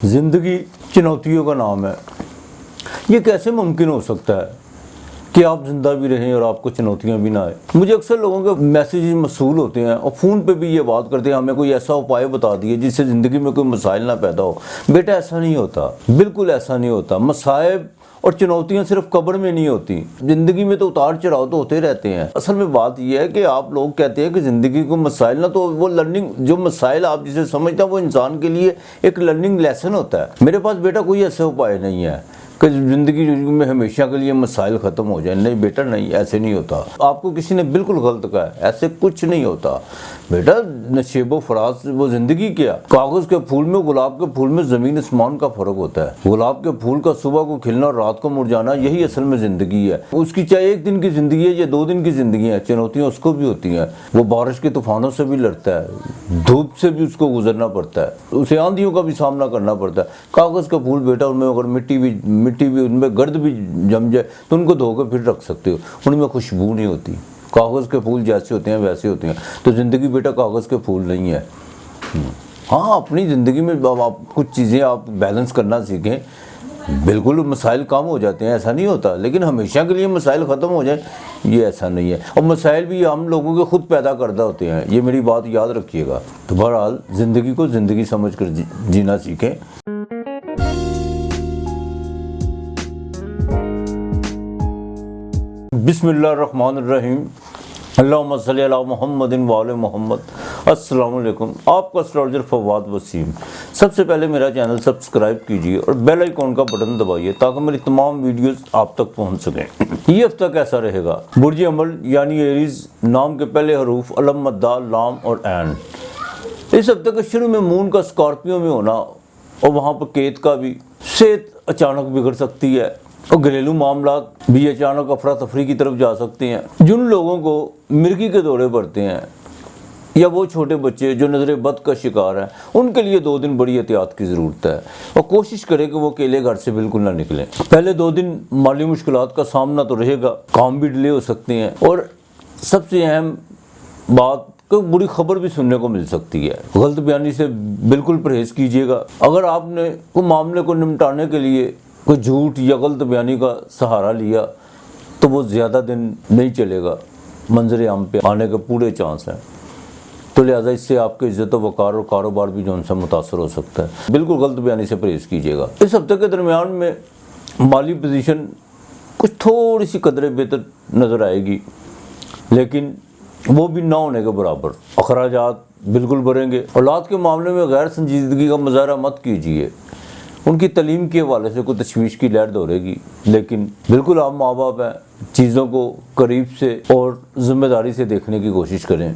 ज़िंदगी चुनौतियों का नाम है। ये कैसे मुमकिन हो सकता है कि आप ज़िंदा भी रहें और आपको चुनौतियां भी ना आए। मुझे अक्सर लोगों के मैसेजेस मसूल होते हैं और फ़ोन पे भी ये बात करते हैं हमें कोई ऐसा उपाय बता दिए जिससे ज़िंदगी में कोई मसाइल ना पैदा हो। बेटा ऐसा नहीं होता, बिल्कुल ऐसा नहीं होता। मसाइब और चुनौतियां सिर्फ कब्र में नहीं होती, ज़िंदगी में तो उतार चढ़ाव तो होते रहते हैं। असल में बात यह है कि आप लोग कहते हैं कि ज़िंदगी को मसाइल ना, तो वो लर्निंग, जो मसाइल आप जिसे समझते हैं वो इंसान के लिए एक लर्निंग लेसन होता है। मेरे पास बेटा कोई ऐसा उपाय नहीं है कि ज़िंदगी में हमेशा के लिए मसाइल ख़त्म हो जाए। नहीं बेटा, नहीं, ऐसे नहीं होता। आपको किसी ने बिल्कुल गलत कहा है, ऐसे कुछ नहीं होता। बेटा नशेबो फराज वो ज़िंदगी क्या, कागज़ के फूल में, गुलाब के फूल में ज़मीन आसमान का फ़र्क होता है। गुलाब के फूल का सुबह को खिलना और रात को मुरझाना, यही असल में ज़िंदगी है। उसकी चाहे एक दिन की ज़िंदगी है या 2 दिन की ज़िंदगी है, चुनौतियाँ उसको भी होती हैं। वो बारिश के तूफ़ानों से भी लड़ता है, धूप से भी उसको गुजरना पड़ता है, उसे आंधियों का भी सामना करना पड़ता है। कागज़ का फूल बेटा, उनमें अगर मिट्टी भी उनमें गर्द भी जम जाए तो उनको धो के फिर रख सकते हो, उनमें खुशबू नहीं होती। कागज़ के फूल जैसे होते हैं वैसे होते हैं। तो ज़िंदगी बेटा कागज़ के फूल नहीं है। हाँ, अपनी ज़िंदगी में आप कुछ चीज़ें आप बैलेंस करना सीखें, बिल्कुल मसाइल कम हो जाते हैं, ऐसा नहीं होता। लेकिन हमेशा के लिए मसाइल ख़त्म हो जाए, ये ऐसा नहीं है। और मसाइल भी हम लोगों के खुद पैदा करदा होते हैं, ये मेरी बात याद रखिएगा। तो बहरहाल ज़िंदगी को ज़िंदगी समझ कर जीना सीखें। बिस्मिल्लाहिर्रहमानिर्रहीम, अल्लाहुम्मा सल्ली अला मुहम्मदिन व आले मुहम्मद। अस्सलाम वालेकुम, आपका एस्ट्रोलॉजर फवाद वसीम। सबसे पहले मेरा चैनल सब्सक्राइब कीजिए और बेल आइकॉन का बटन दबाइए ताकि मेरी तमाम वीडियोस आप तक पहुंच सकें। ये हफ्ता कैसा रहेगा? बुर्ज अमल यानी एरीज, नाम के पहले हरूफ अलम, मद्दा, लाम और ऐन। इस हफ्ते के शुरू में मून का स्कॉर्पियो में होना और वहाँ पर केत का भी, सेहत अचानक बिगड़ सकती है और घरेलू मामलात भी अचानक अफरा तफरी की तरफ जा सकते हैं। जिन लोगों को मिर्गी के दौरे पड़ते हैं या वो छोटे बच्चे जो नज़र बद का शिकार हैं, उनके लिए 2 दिन बड़ी एहतियात की ज़रूरत है और कोशिश करें कि वो अकेले घर से बिल्कुल ना निकलें। पहले 2 दिन माली मुश्किलात का सामना तो रहेगा, काम भी डिले हो सकते हैं और सबसे अहम बात कोई बुरी खबर भी सुनने को मिल सकती है। गलत बयानी से बिल्कुल परहेज़ कीजिएगा। अगर आपने कोई मामले को निपटाने के लिए कोई झूठ या गलत बयानी का सहारा लिया तो वो ज़्यादा दिन नहीं चलेगा, मंजर आम पे आने के पूरे चांस हैं। तो लिहाजा इससे आपके इज़्ज़त व वक़ार और कारोबार भी जो उनसे मुतासर हो सकता है। बिल्कुल गलत बयानी से परहेज़ कीजिएगा। इस हफ्ते के दरमियान में माली पोजीशन कुछ थोड़ी सी कदरे बेहतर नज़र आएगी, लेकिन वो भी ना होने के बराबर। अखराजात बिल्कुल बढ़ेंगे। औलाद के मामले में गैर संजीदगी का मुज़ाहरा मत कीजिए। उनकी तालीम के हवाले से कोई तशवीश की लहर दौड़ेगी, लेकिन बिल्कुल आप माँ बाप हैं, चीज़ों को करीब से और ज़िम्मेदारी से देखने की कोशिश करें।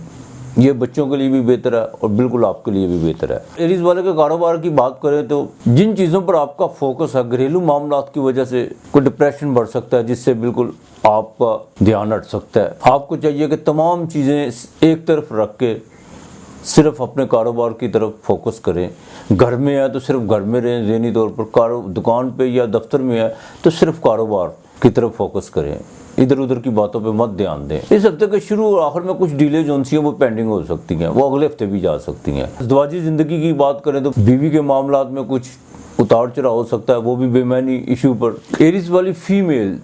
ये बच्चों के लिए भी बेहतर है और बिल्कुल आपके लिए भी बेहतर है। एरीज वाले के कारोबार की बात करें तो जिन चीज़ों पर आपका फोकस है, घरेलू मामलात की वजह से कोई डिप्रेशन बढ़ सकता है जिससे बिल्कुल आपका ध्यान हट सकता है। आपको चाहिए कि तमाम चीज़ें एक तरफ रख के सिर्फ अपने कारोबार की तरफ फोकस करें। घर में है तो सिर्फ घर में रहें, ज़हनी तौर पर दुकान पे या दफ्तर में है तो सिर्फ कारोबार की तरफ फोकस करें, इधर उधर की बातों पे मत ध्यान दें। इस हफ्ते के शुरू और आखिर में कुछ डिले जो सी हैं वो पेंडिंग हो सकती हैं, वो अगले हफ्ते भी जा सकती हैं। ज़िंदगी ज़िंदगी की बात करें तो बीवी के मामलात में कुछ उतार चढ़ाव हो सकता है, वो भी बेमानी इशू पर। एरीज वाली फीमेल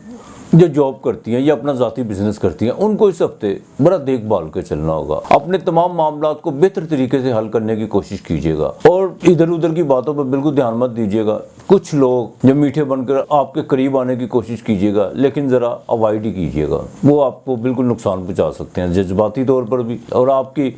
जो जॉब करती हैं या अपना ज़ाती बिजनेस करती हैं, उनको इस हफ्ते बड़ा देखभाल के चलना होगा। अपने तमाम मामलात को बेहतर तरीके से हल करने की कोशिश कीजिएगा और इधर उधर की बातों पर बिल्कुल ध्यान मत दीजिएगा। कुछ लोग जो मीठे बनकर आपके करीब आने की कोशिश कीजिएगा, लेकिन ज़रा अवॉइड ही कीजिएगा, वो आपको बिल्कुल नुकसान पहुँचा सकते हैं जज्बाती तौर पर भी और आपकी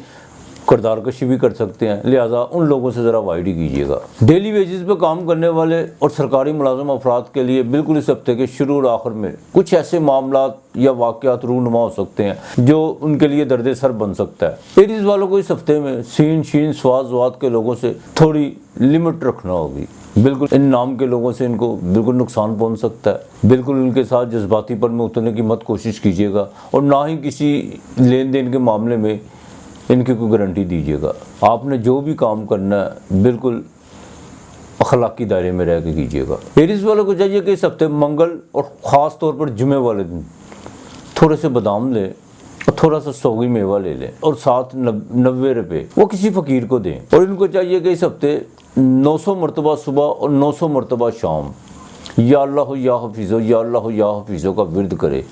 किरदार कशी भी कर सकते हैं। लिहाजा उन लोगों से ज़रा अवॉइड ही कीजिएगा। डेली वेजेस पे काम करने वाले और सरकारी मुलाजिम अफराद के लिए बिल्कुल इस हफ्ते के शुरू और आखिर में कुछ ऐसे मामलात या वाक़यात रूनुमा हो सकते हैं जो उनके लिए दर्द सर बन सकता है। एरीज वालों को इस हफ्ते में सीन शीन स्वाद वाद के लोगों से थोड़ी लिमिट रखना होगी। बिल्कुल इन नाम के लोगों से इनको बिल्कुल नुकसान पहुंच सकता है। बिल्कुल उनके साथ जज्बातीपन में उतरने की मत कोशिश कीजिएगा और ना ही किसी लेन देन के मामले में इनकी कोई गारंटी दीजिएगा। आपने जो भी काम करना है बिल्कुल अखलाकी दायरे में रह के कीजिएगा। एरीज वालों को चाहिए कि इस हफ्ते मंगल और ख़ास तौर पर जुमे वाले दिन थोड़े से बादाम लें और थोड़ा सा सौगी मेवा ले लें और साथ 90 रुपये वो किसी फ़कीर को दें। और इनको चाहिए कि इस हफ्ते 900 मरतबा सुबह और 900 मरतबा शाम या अल्लाह या हफीज़ो या अल्लाह या हफीज़ो का विर्द करे।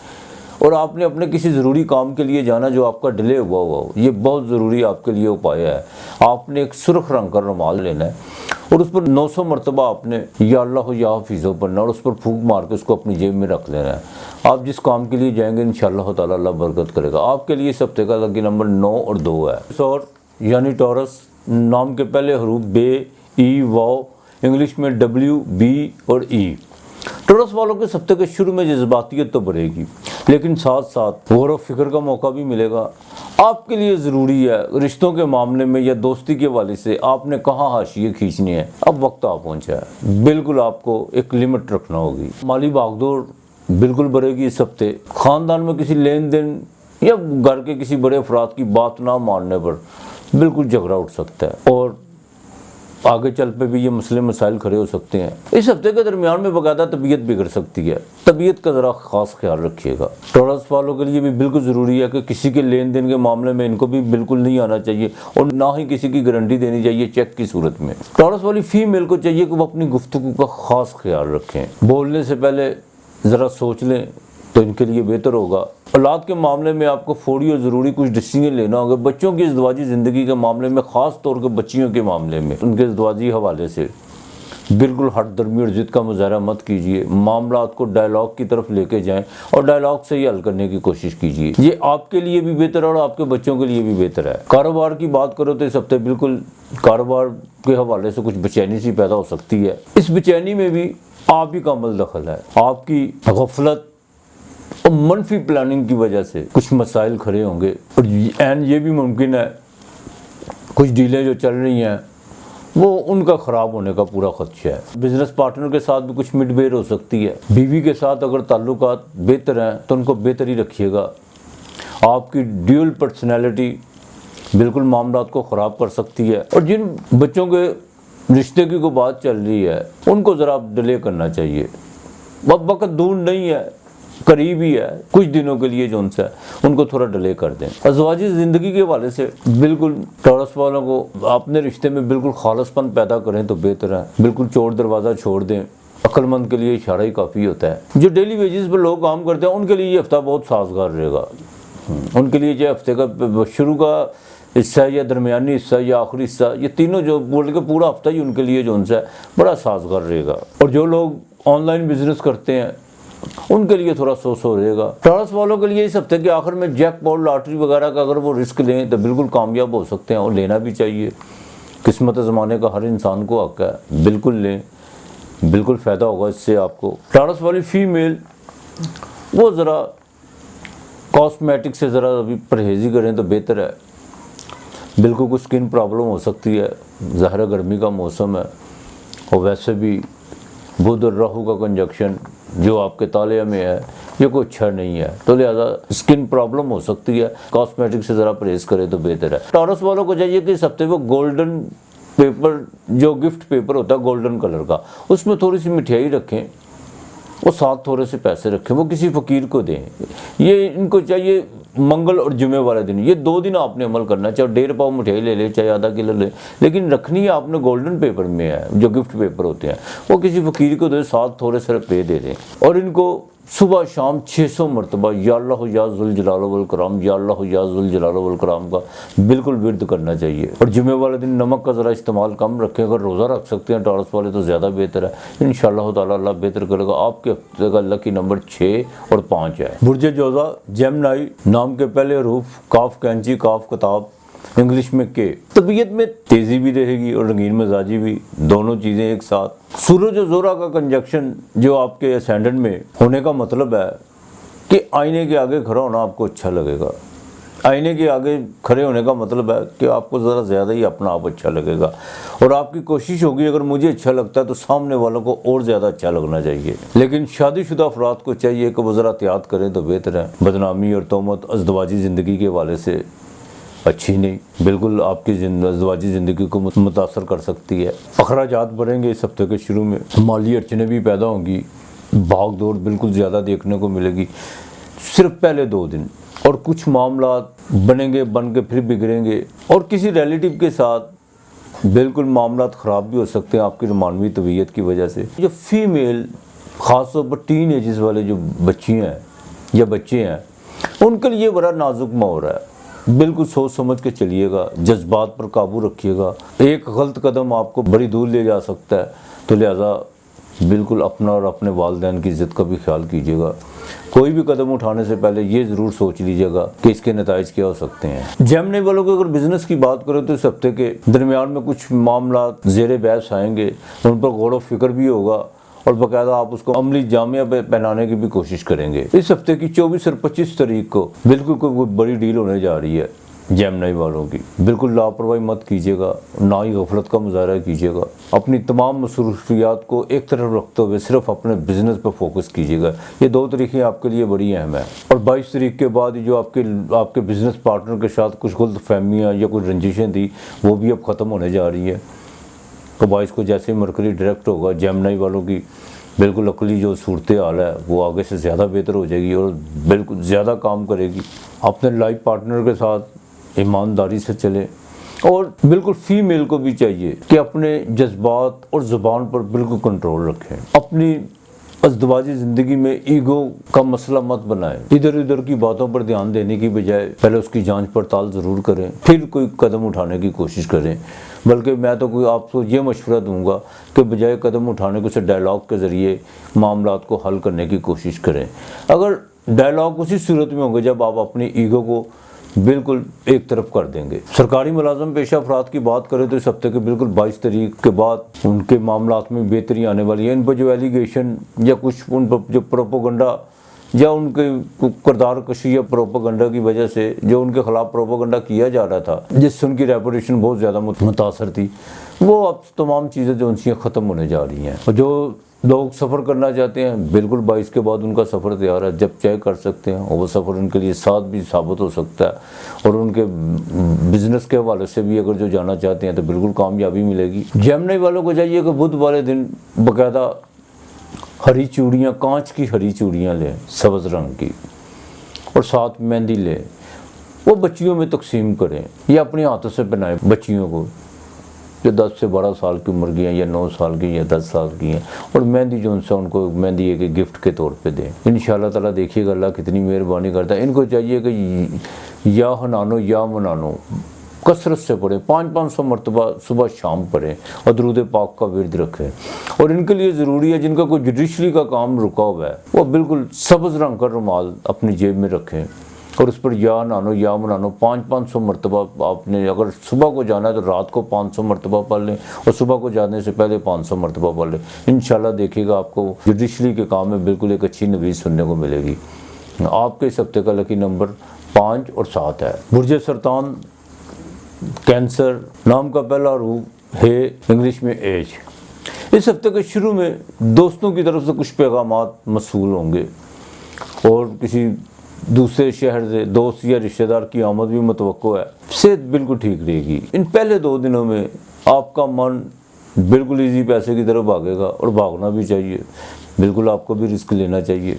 और आपने अपने किसी ज़रूरी काम के लिए जाना जो आपका डिले हुआ हो, ये बहुत ज़रूरी आपके लिए उपाय है। आपने एक सुर्ख रंग का रुमाल लेना है और उस पर 900 मरतबा आपने या अल्लाह या हफीज़ो पढ़ना और उस पर फूंक मार के उसको अपनी जेब में रख लेना है। आप जिस काम के लिए जाएंगे इंशाअल्लाह ताला अल्लाह बरकत करेगा। आपके लिए इस हफ्ते का लकी नंबर 9 और 2 है। और यानी टॉरस, नाम के पहले हरूफ बे, ई, वाव, इंग्लिश में डब्ल्यू, बी और ई। टॉरस वालों के हफ्ते के शुरू में जज्बातियत तो बढ़ेगी, लेकिन साथ साथ गौर व फिक्र का मौका भी मिलेगा। आपके लिए ज़रूरी है रिश्तों के मामले में या दोस्ती के हवाले से आपने कहाँ हाशिए खींचनी है, अब वक्त आ पहुँचा है। बिल्कुल आपको एक लिमिट रखना होगी। माली भागदौड़ बिल्कुल बढ़ेगी इस हफ्ते। ख़ानदान में किसी लेन देन या घर के किसी बड़े अफराद की बात ना मानने पर बिल्कुल झगड़ा उठ सकता है और आगे चल पे भी ये मसले मसाइल खड़े हो सकते हैं। इस हफ्ते के दरमियान में बाकायदा तबीयत बिगड़ सकती है, तबीयत का ज़रा ख़ास ख्याल रखिएगा। टॉरस वालों के लिए भी बिल्कुल ज़रूरी है कि किसी के लेन देन के मामले में इनको भी बिल्कुल नहीं आना चाहिए और ना ही किसी की गारंटी देनी चाहिए चेक की सूरत में। टॉरस वाली फीमेल को चाहिए कि वो अपनी गुफ्तगू का ख़ास ख्याल रखें, बोलने से पहले ज़रा सोच लें तो इनके लिए बेहतर होगा। औलाद के मामले में आपको फौरी और ज़रूरी कुछ डिसीजन लेना होगा। बच्चों की इज़्दवाजी ज़िंदगी के मामले में, ख़ास तौर पर बच्चियों के मामले में, उनके इज़्दवाजी हवाले से बिल्कुल हट दर्मी और ज़िद का मुजाहरा मत कीजिए। मामलात को डायलॉग की तरफ लेके जाएं और डायलॉग से ही हल करने की कोशिश कीजिए। ये आपके लिए भी बेहतर है और आपके बच्चों के लिए भी बेहतर है। कारोबार की बात करो तो इस हफ्ते बिल्कुल कारोबार के हवाले से कुछ बेचैनी सी पैदा हो सकती है। इस बेचैनी में भी आप ही का अमल दखल है। आपकी गफलत और मनफी प्लानिंग की वजह से कुछ मसाइल खड़े होंगे और ये भी मुमकिन है कुछ डीलें जो चल रही हैं वो उनका ख़राब होने का पूरा खदशा है। बिजनेस पार्टनर के साथ भी कुछ मिडबेर हो सकती है। बीवी के साथ अगर ताल्लुकात बेहतर हैं तो उनको बेहतर ही रखिएगा। आपकी ड्यूअल पर्सनैलिटी बिल्कुल मामलात को ख़राब कर सकती है। और जिन बच्चों के रिश्ते की कोई बात चल रही है उनको ज़रा डिले करना चाहिए। वक्त दूर नहीं है, करीब ही है, कुछ दिनों के लिए जो उनसे उनको थोड़ा डिले कर दें। अज़वाजी ज़िंदगी के हवाले से बिल्कुल टॉरस वालों को अपने रिश्ते में बिल्कुल खालसपन पैदा करें तो बेहतर है। बिल्कुल चोर दरवाज़ा छोड़ दें। अक्लमंद के लिए इशारा ही काफ़ी होता है। जो डेली वेजेस पर लोग काम करते हैं उनके लिए ये हफ्ता बहुत साजगार रहेगा। उनके लिए जो हफ्ते का शुरू का हिस्सा या दरमियानी हिस्सा या आखिरी हिस्सा, ये तीनों जो बोल के पूरा हफ्ता ही उनके लिए जो उनसे बड़ा साजगार रहेगा। और जो लोग ऑनलाइन बिजनेस करते हैं उनके लिए थोड़ा सो रहेगा। टॉरस वालों के लिए इस हफ्ते के आखिर में जैकपॉट, लॉटरी वगैरह का अगर वो रिस्क लें तो बिल्कुल कामयाब हो सकते हैं और लेना भी चाहिए। किस्मत ज़माने का हर इंसान को हक है, बिल्कुल लें, बिल्कुल फ़ायदा होगा इससे आपको। टॉरस वाली फीमेल वो ज़रा कॉस्मेटिक से ज़रा अभी परहेज़ी करें तो बेहतर है। बिल्कुल कुछ स्किन प्रॉब्लम हो सकती है, ज़ाहिर गर्मी का मौसम है और वैसे भी बुध और राहु का कंजक्शन जो आपके तालिया में है ये कोई अच्छा नहीं है, तो लिहाजा स्किन प्रॉब्लम हो सकती है। कॉस्मेटिक से ज़रा परहेज़ करें तो बेहतर है। टॉरस वालों को चाहिए कि इस हफ्ते वो गोल्डन पेपर, जो गिफ्ट पेपर होता है गोल्डन कलर का, उसमें थोड़ी सी मिठाई रखें, वो साथ थोड़े से पैसे रखें, वो किसी फ़कीर को दें। ये इनको चाहिए मंगल और जुमे वाले दिन, ये 2 दिन आपने अमल करना है। चाहे 1.5 पाव मिठाई ले ले, चाहे आधा किलो ले, लेकिन रखनी है आपने गोल्डन पेपर में है। जो गिफ्ट पेपर होते हैं वो किसी फ़कीर को दे, साथ थोड़े से रुपये दे दें। और इनको सुबह शाम 600 मरतबा या अल्लाह या ज़ुल जलाल वल कराम, या अल्लाह या ज़ुल जलाल वल कराम का बिल्कुल विर्द करना चाहिए। और जुमे वाले दिन नमक का ज़रा इस्तेमाल कम रखें। अगर रोज़ा रख सकते हैं टॉरस वाले तो ज़्यादा बेहतर है। इंशाअल्लाह ताला अल्लाह बेहतर करेगा। आपके हफ्ते का लकी नंबर 6 और 5 है। बुर्ज जोज़ा जेमिनी, नाम के पहले हरूफ काफ कैंची, काफ किताब, इंग्लिश में के। तबीयत में तेज़ी भी रहेगी और रंगीन मिजाजी भी, दोनों चीज़ें एक साथ। सूरज और ज़ोरा का कंजक्शन जो आपके असेंडेंट में होने का मतलब है कि आईने के आगे खड़ा होना आपको अच्छा लगेगा। आईने के आगे खड़े होने का मतलब है कि आपको ज़रा ज़्यादा ही अपना आप अच्छा लगेगा और आपकी कोशिश होगी अगर मुझे अच्छा लगता है तो सामने वालों को और ज़्यादा अच्छा लगना चाहिए। लेकिन शादीशुदा अफराद को चाहिए कि वो ज़रा एहतियात करें तो बेहतर है। बदनामी और तोहमत अज़दवाजी ज़िंदगी के हवाले से अच्छी नहीं, बिल्कुल आपकी अज़दवाजी ज़िंदगी को मुतासर कर सकती है। अखराजात बढ़ेंगे इस हफ्ते के शुरू में, माली अड़चनें भी पैदा होंगी, भाग दौड़ बिल्कुल ज़्यादा देखने को मिलेगी सिर्फ पहले 2 दिन। और कुछ मामला बनेंगे, बन के फिर बिगड़ेंगे। और किसी रिलेटिव के साथ بالکل معاملات خراب بھی ہو سکتے ہیں آپ کی رومانوی طبیعت کی وجہ سے۔ جو فیمیل خاص طور پر ٹین ایجز والے جو بچی ہیں یا بچے ہیں، ان کے لیے بڑا نازک ماحول ہے۔ بالکل سوچ سمجھ کے چلیے گا، جذبات پر قابو رکھیے گا، ایک غلط قدم آپ کو بڑی دور لے جا سکتا ہے، تو لہٰذا بالکل اپنا اور اپنے والدین کی عزت کا بھی خیال کیجیے گا۔ کوئی بھی قدم اٹھانے سے پہلے یہ ضرور سوچ لیجیے گا کہ اس کے نتائج کیا ہو سکتے ہیں۔ جیمنی والوں کو اگر بزنس کی بات کریں تو اس ہفتے کے درمیان میں کچھ معاملات زیر بحث آئیں گے، ان پر غور و فکر بھی ہوگا اور باقاعدہ آپ اس کو عملی جامعہ پہ پہنانے کی بھی کوشش کریں گے۔ اس ہفتے کی 24 اور 25 تاریخ کو بالکل کوئی بڑی ڈیل ہونے جا رہی ہے جیمنی والوں کی۔ بالکل لاپرواہی مت کیجیے گا، نہ ہی غفلت کا مظاہرہ کیجیے گا۔ اپنی تمام مصروفیات کو ایک طرف رکھتے ہوئے صرف اپنے بزنس پر فوکس کیجیے گا۔ یہ 2 تاریخیں آپ کے لیے بڑی اہم ہیں۔ اور 22 تاریخ کے بعد جو آپ کے بزنس پارٹنر کے ساتھ کچھ غلط فہمیاں یا کچھ رنجشیں تھیں، وہ بھی اب ختم ہونے جا رہی ہے۔ تو 22 کو جیسے مرکری ڈائریکٹ ہوگا، جیمنی والوں کی بالکل عقلی جو صورتحال ہے وہ آگے سے زیادہ بہتر ہو جائے گی اور بالکل زیادہ کام کرے گی۔ اپنے لائف پارٹنر کے ساتھ ایمانداری سے چلیں، اور بالکل فیمیل کو بھی چاہیے کہ اپنے جذبات اور زبان پر بالکل کنٹرول رکھیں۔ اپنی ازدواجی زندگی میں ایگو کا مسئلہ مت بنائیں۔ ادھر ادھر کی باتوں پر دھیان دینے کی بجائے پہلے اس کی جانچ پڑتال ضرور کریں، پھر کوئی قدم اٹھانے کی کوشش کریں۔ بلکہ میں تو آپ کو یہ مشورہ دوں گا کہ بجائے قدم اٹھانے کو ڈائلاگ کے ذریعے معاملات کو حل کرنے کی کوشش کریں۔ اگر ڈائلاگ اسی صورت میں ہوں گے جب آپ اپنی ایگو کو بالکل ایک طرف کر دیں گے۔ سرکاری ملازم پیشہ افراد کی بات کریں تو اس ہفتے کے بالکل 22 تاریخ کے بعد ان کے معاملات میں بہتری آنے والی ہے۔ ان پر جو ایلیگیشن یا کچھ ان پر جو پروپیگنڈا یا ان کے کردار کشی یا پروپیگنڈا کی وجہ سے جو ان کے خلاف پروپیگنڈا کیا جا رہا تھا، جس سے ان کی ریپوٹیشن بہت زیادہ متاثر تھی، وہ اب تمام چیزیں جو ان سے ختم ہونے جا رہی ہیں۔ اور جو لوگ سفر کرنا چاہتے ہیں، بالکل 22 کے بعد ان کا سفر تیار ہے، جب چاہے کر سکتے ہیں، اور وہ سفر ان کے لیے ساتھ بھی ثابت ہو سکتا ہے، اور ان کے بزنس کے حوالے سے بھی اگر جو جانا چاہتے ہیں تو بالکل کامیابی ملے گی۔ جیمنی والوں کو چاہیے کہ بدھ والے دن باقاعدہ ہری چوڑیاں، کانچ کی ہری چوڑیاں لیں، سبز رنگ کی، اور ساتھ مہندی لیں، وہ بچیوں میں تقسیم کریں یا اپنے ہاتھوں سے پہنائیں بچیوں کو جو 10 سے 12 سال کی عمر کی ہیں، یا 9 سال کی یا 10 سال کی ہیں، اور مہندی جو ان سے ان کو مہندی ایک گفٹ کے طور پہ دیں۔ انشاءاللہ تعالیٰ دیکھیے گا اللہ کتنی مہربانی کرتا ہے۔ ان کو چاہیے کہ یا ہنانو یا منانو کثرت سے پڑھیں، 500 مرتبہ صبح شام پڑھیں، اور درود پاک کا ورد رکھیں۔ اور ان کے لیے ضروری ہے جن کا کوئی جوڈیشری کا کام رکا ہوا ہے، وہ بالکل سبز رنگ کا رومال اپنی جیب میں رکھیں، اور اس پر یا نانو یا منانو 500 مرتبہ آپ نے اگر صبح کو جانا ہے تو رات کو 500 مرتبہ پڑھ لیں، اور صبح کو جانے سے پہلے 500 مرتبہ پڑھ لیں۔ انشاءاللہ دیکھیے گا آپ کو جوڈیشری کے کام میں بالکل ایک اچھی نویز سننے کو ملے گی۔ آپ کے اس ہفتے کا لکی نمبر 5 اور 7 ہے۔ برج سرطان، کینسر، نام کا پہلا حروف ہے انگلش میں ایج۔ اس ہفتے کے شروع میں دوستوں کی طرف سے کچھ پیغامات موصول ہوں گے، اور کسی دوسرے شہر سے دوست یا رشتہ دار کی آمد بھی متوقع ہے۔ صحت بالکل ٹھیک رہے گی۔ ان پہلے 2 دنوں میں آپ کا من بالکل ایزی پیسے کی طرف بھاگے گا، اور بھاگنا بھی چاہیے، بالکل آپ کو بھی رسک لینا چاہیے،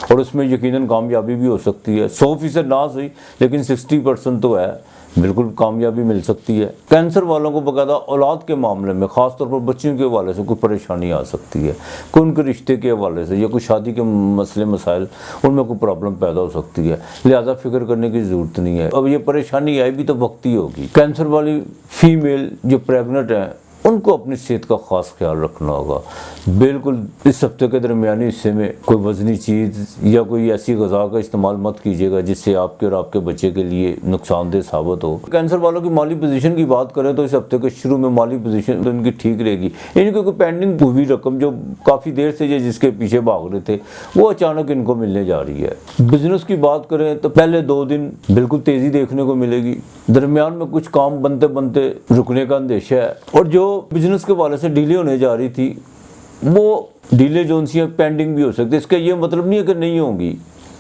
اور اس میں یقیناً کامیابی بھی ہو سکتی ہے۔ 100% نہ صحیح لیکن 60% تو ہے، بالکل کامیابی مل سکتی ہے۔ کینسر والوں کو باقاعدہ اولاد کے معاملے میں خاص طور پر بچیوں کے حوالے سے کوئی پریشانی آ سکتی ہے، کوئی ان کے رشتے کے حوالے سے یا کوئی شادی کے مسئلے مسائل، ان میں کوئی پرابلم پیدا ہو سکتی ہے، لہذا فکر کرنے کی ضرورت نہیں ہے۔ اب یہ پریشانی آئی بھی تو وقتی ہوگی۔ کینسر والی فیمیل جو پریگننٹ ہیں، ان کو اپنی صحت کا خاص خیال رکھنا ہوگا۔ بالکل اس ہفتے کے درمیانی حصے میں کوئی وزنی چیز یا کوئی ایسی غذا کا استعمال مت کیجیے گا جس سے آپ کے اور آپ کے بچے کے لیے نقصان دہ ثابت ہو۔ کینسر والوں کی مالی پوزیشن کی بات کریں تو اس ہفتے کے شروع میں مالی پوزیشن تو ان کی ٹھیک رہے گی۔ ان کی کوئی پینڈنگ ہوئی رقم جو کافی دیر سے یہ جس کے پیچھے بھاگ رہے تھے، وہ اچانک ان کو ملنے جا رہی ہے۔ بزنس کی بات کریں تو پہلے 2 دن بالکل تیزی دیکھنے کو ملے گی، درمیان میں کچھ کام بنتے بنتے رکنے کا اندیشہ ہے، اور جو بزنس کے حوالے سے ڈیلے ہونے جا رہی تھی وہ ڈیلے جو ان سے پینڈنگ بھی ہو سکتی ہے۔ اس کا یہ مطلب نہیں ہے کہ نہیں ہوں گی،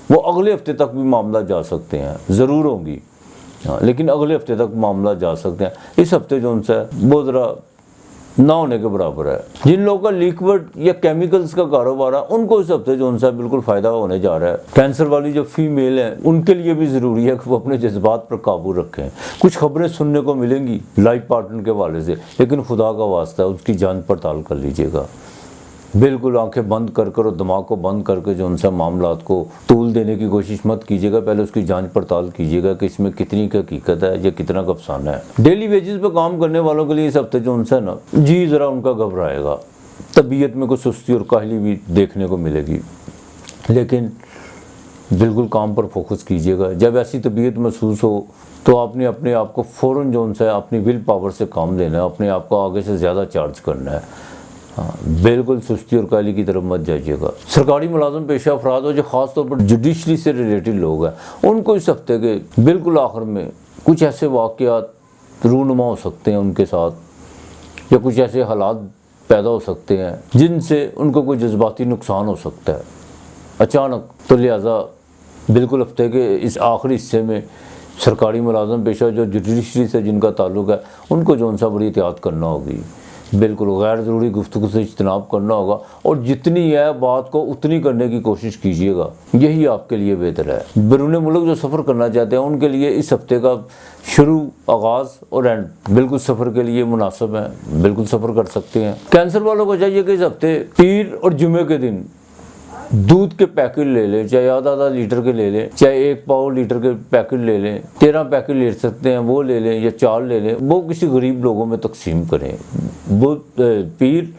وہ اگلے ہفتے تک بھی معاملہ جا سکتے ہیں، ضرور ہوں گی، لیکن اگلے ہفتے تک معاملہ جا سکتے ہیں۔ اس ہفتے جو ان سے وہ ذرا ना होने के बराबर है। जिन लोगों का लिक्विड या केमिकल्स का कारोबार है उनको इस हफ्ते जो उनसे बिल्कुल फ़ायदा होने जा रहा है। कैंसर वाली जो फीमेल है उनके लिए भी ज़रूरी है कि वो अपने जज्बात पर काबू रखें। कुछ खबरें सुनने को मिलेंगी लाइफ पार्टनर के हवाले से, लेकिन खुदा का वास्ता है उसकी जांच पड़ताल कर लीजिएगा। बिल्कुल आंखें बंद कर और दिमाग को बंद करके जो उनसे मामलात को तूल देने की कोशिश मत कीजिएगा। पहले उसकी जांच पड़ताल कीजिएगा कि इसमें कितनी की हकीकत है या कितना का अफसाना है। डेली वेजेस पे काम करने वालों के लिए इस हफ्ते जो उनसे ना जी ज़रा उनका घबराएगा, तबीयत में कोई सुस्ती और काहली भी देखने को मिलेगी, लेकिन बिल्कुल काम पर फोकस कीजिएगा। जब ऐसी तबीयत महसूस हो तो आपने अपने आप को फ़ौरन जो उनसे अपनी विल पावर से काम लेना है, अपने आप को आगे से ज़्यादा चार्ज करना है। हाँ, बिल्कुल सुस्ती और काहली की तरफ मत जाइएगा। सरकारी मुलाजम पेशा अफराद हो जो ख़ास तौर पर जुडिशरी से रिलेटेड लोग हैं उनको इस हफ्ते के बिल्कुल आखिर में कुछ ऐसे वाक़यात रूनुमा हो सकते हैं उनके साथ, या कुछ ऐसे हालात पैदा हो सकते हैं जिनसे उनको कोई जज्बाती नुकसान हो सकता है अचानक। तो लिहाजा बिल्कुल हफ्ते के इस आखिरी हिस्से में सरकारी मुलाजम पेशा जो जुडिशरी से जिनका ताल्लुक़ है उनको जो उनसे बड़ी एहतियात करना होगी। बिल्कुल गैर ज़रूरी गुफ्तगू से इज्तनाब करना होगा और जितनी है बात को उतनी करने की कोशिश कीजिएगा, यही आपके लिए बेहतर है। बैरून मुल्क जो सफ़र करना चाहते हैं उनके लिए इस हफ्ते का शुरू, आगाज़ और एंड बिल्कुल सफ़र के लिए मुनासिब है, बिल्कुल सफ़र कर सकते हैं। कैंसर वालों को चाहिए कि इस हफ्ते पीर और जुमे के दिन दूध के पैकेट ले लें, चाहे आधा लीटर के ले लें, चाहे 1 पाव लीटर के पैकेट ले लें, 13 पैकेट ले सकते हैं वो ले लें या 4 ले लें, वो किसी गरीब लोगों में तकसीम करें वो पीर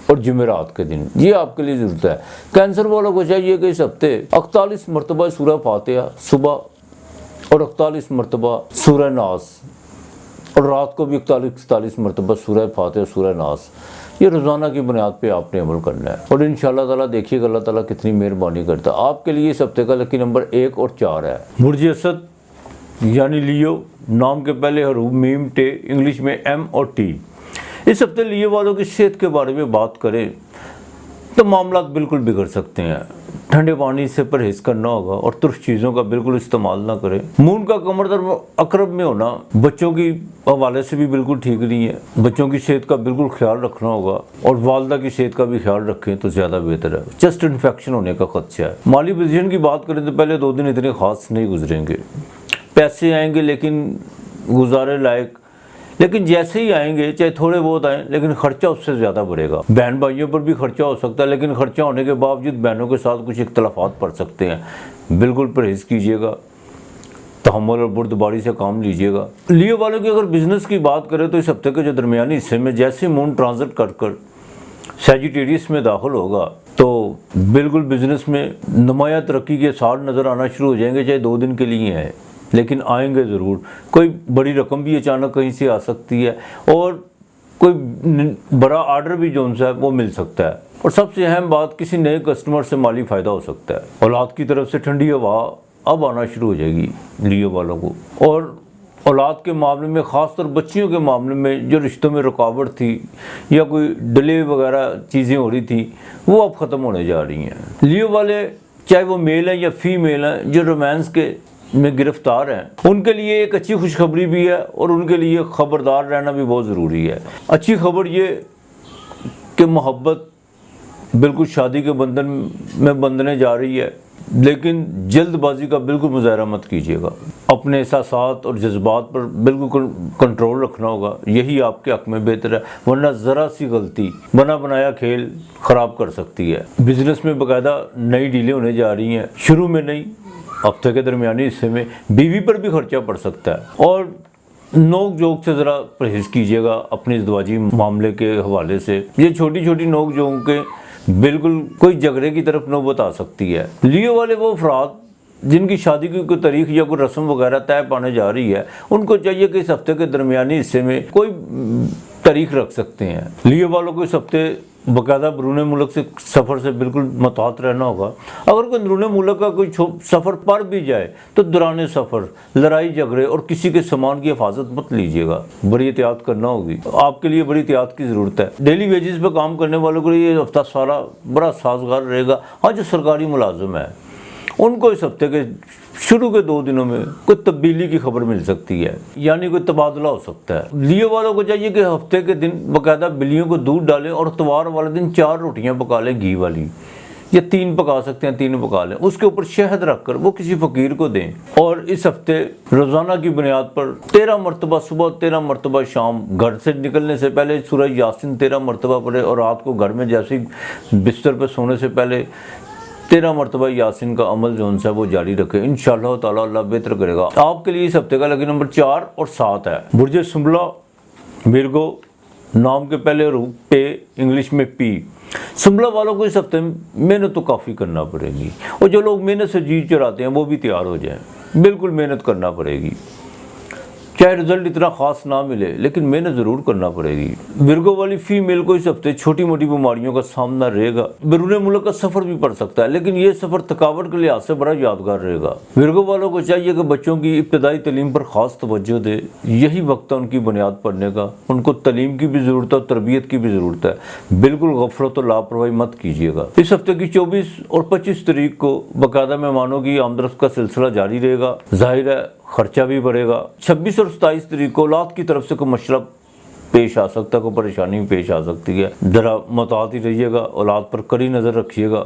और जुमेरात के दिन, ये आपके लिए ज़रूरत है। कैंसर वालों को चाहिए कि इस हफ्ते 41 मरतबा सूरह फातिहा सुबह और 41 मरतबा सूरह नास, और रात को भी 41 मरतबा सूरह फातिहा सूरह नास, ये रोज़ाना की बुनियाद पे आपने अमल करना है। और इंशाअल्लाह ताला देखिएगा अल्लाह ताला कितनी मेहरबानी करता है। आपके लिए इस हफ्ते का लकी नंबर 1 और 4 है। बुर्ज असद यानी लियो, नाम के पहले हरूफ मीम टे, इंग्लिश में M और T। इस हफ्ते लियो वालों की सेहत के बारे में बात करें तो मामला बिल्कुल बिगड़ सकते हैं। ठंडे पानी से परहेज़ करना होगा और तुर्श चीज़ों का बिल्कुल इस्तेमाल ना करें। मून का कमर दर अकरब में होना बच्चों की हवाले से भी बिल्कुल ठीक नहीं है। बच्चों की सेहत का बिल्कुल ख्याल रखना होगा और वालदा की सेहत का भी ख्याल रखें तो ज़्यादा बेहतर है। चेस्ट इन्फेक्शन होने का खदशा है। माली पोजीशन की बात करें तो पहले 2 दिन इतने ख़ास नहीं गुजरेंगे। पैसे आएंगे लेकिन गुजारे लायक, लेकिन जैसे ही आएंगे चाहे थोड़े बहुत आएँ लेकिन ख़र्चा उससे ज़्यादा बढ़ेगा। बहन भाइयों पर भी ख़र्चा हो सकता है, लेकिन ख़र्चा होने के बावजूद बहनों के साथ कुछ इख्तलाफात पड़ सकते हैं। बिल्कुल परहेज़ कीजिएगा, तहम्मुल और बुर्दबारी से काम लीजिएगा। लियो वालों की अगर बिज़नेस की बात करें तो इस हफ्ते के जो दरमियानी हिस्से में जैसे मून ट्रांजिट कर सैजिटेरियस में दाखिल होगा तो बिल्कुल बिज़नेस में नुमाया तरक्की के साथ नज़र आना शुरू हो जाएंगे, चाहे 2 दिन के लिए हैं लेकिन आएंगे ज़रूर। कोई बड़ी रकम भी अचानक कहीं से आ सकती है और कोई बड़ा आर्डर भी जो उनसे है वो मिल सकता है। और सबसे अहम बात, किसी नए कस्टमर से माली फ़ायदा हो सकता है। औलाद की तरफ से ठंडी हवा अब आना शुरू हो जाएगी लियो वालों को। और औलाद के मामले में, ख़ासतौर बच्चियों के मामले में जो रिश्तों में रुकावट थी या कोई डिले वगैरह चीज़ें हो रही थी वो अब ख़त्म होने जा रही हैं। लियो वाले चाहे वो मेल हैं या फीमेल हैं जो रोमांस के में गिरफ्तार हैं, उनके लिए एक अच्छी खुशखबरी भी है और उनके लिए ख़बरदार रहना भी बहुत ज़रूरी है। अच्छी खबर ये कि मोहब्बत बिल्कुल शादी के बंधन में बंधने जा रही है, लेकिन जल्दबाजी का बिल्कुल मुजाहरा मत कीजिएगा। अपने एहसासात और जज्बात पर बिल्कुल कंट्रोल रखना होगा, यही आपके हक़ में बेहतर है, वरना ज़रा सी गलती बना बनाया खेल ख़राब कर सकती है। बिज़नेस में बाकायदा नई डीलें होने जा रही हैं, शुरू में नहीं, हफ्ते के दरमियानी हिस्से में बीवी पर भी खर्चा पड़ सकता है। और नोक जोक से ज़रा परहेज़ कीजिएगा अपने इज़दवाजी मामले के हवाले से। ये छोटी छोटी नोक जोक के बिल्कुल कोई झगड़े की तरफ नौबत आ सकती है। लियो वाले वो अफराद जिनकी शादी की कोई तारीख या कोई रस्म वगैरह तय पाने जा रही है, उनको चाहिए कि इस हफ्ते के दरमियानी हिस्से में कोई तारीख रख सकते हैं। लियो वालों को इस हफ्ते बाकायदा बैरून मुल्क से सफ़र से बिल्कुल मुताहत रहना होगा। अगर कोई बैरून मुल्क का कोई सफ़र पर भी जाए तो दौरान सफ़र लड़ाई झगड़े और किसी के सामान की हिफाजत मत लीजिएगा, बड़ी एहतियात करना होगी। आपके लिए बड़ी एहतियात की ज़रूरत है। डेली वेजेस पे काम करने वालों के लिए ये हफ्ता सारा बड़ा साजगार रहेगा। हाँ, जो सरकारी मुलाजिम है उनको इस हफ्ते के शुरू के 2 दिनों में कोई तब्दीली की खबर मिल सकती है, यानी कोई तबादला हो सकता है। लियो वालों को चाहिए कि हफ्ते के दिन बाकायदा बिल्लियों को दूध डालें और इतवार वाले दिन 4 रोटियां पका लें घी वाली, या 3 पका सकते हैं, 3 पका लें, उसके ऊपर शहद रखकर वो किसी फ़कीर को दें। और इस हफ्ते रोज़ाना की बुनियाद पर 13 मरतबा सुबह, 13 मरतबा शाम, घर से निकलने से पहले सूरह यासीन 13 मरतबा पढ़े, और रात को घर में जैसे ही बिस्तर पर सोने से पहले 13 मरतबा यासीन का अमल जो है वो जारी रखें। इंशाअल्लाह ताला अल्लाह बेहतर करेगा। आपके लिए इस हफ्ते का लकी नंबर 4 और 7 है। बुर्ज सुंबला विर्गो, नाम के पहले रूप पे, इंग्लिश में पी। सुंबला वालों को इस हफ्ते मेहनत तो काफ़ी करना पड़ेगी, और जो लोग मेहनत से जी चढ़ाते हैं वो भी तैयार हो जाएं। बिल्कुल मेहनत करना पड़ेगी, चाहे रिजल्ट इतना ख़ास ना मिले, लेकिन मेहनत ज़रूर करना पड़ेगी। विर्गो वाली फीमेल को इस हफ्ते छोटी मोटी बीमारियों का सामना रहेगा। बैरून मुल्क का सफ़र भी पड़ सकता है, लेकिन ये सफ़र थकावट के लिहाज से बड़ा यादगार रहेगा। विर्गो वालों को चाहिए कि बच्चों की इब्तदाई तालीम पर ख़ास तवज्जो दे। यही वक्त है उनकी बुनियाद पढ़ने का। उनको तालीम की भी ज़रूरत है और तरबियत की भी ज़रूरत है। बिल्कुल गफलत और लापरवाही मत कीजिएगा। इस हफ्ते की 24 और 25 तारीख को बाकायदा मेहमानों की आमदरफ्त का सिलसिला जारी रहेगा। जाहिर है खर्चा भी बढ़ेगा। 26 और 27 तारीख को औलाद की तरफ से कोई मसला पेश आ सकता है, कोई परेशानी पेश आ सकती है। ज़रा मुतात ही रहिएगा, औलाद पर कड़ी नज़र रखिएगा,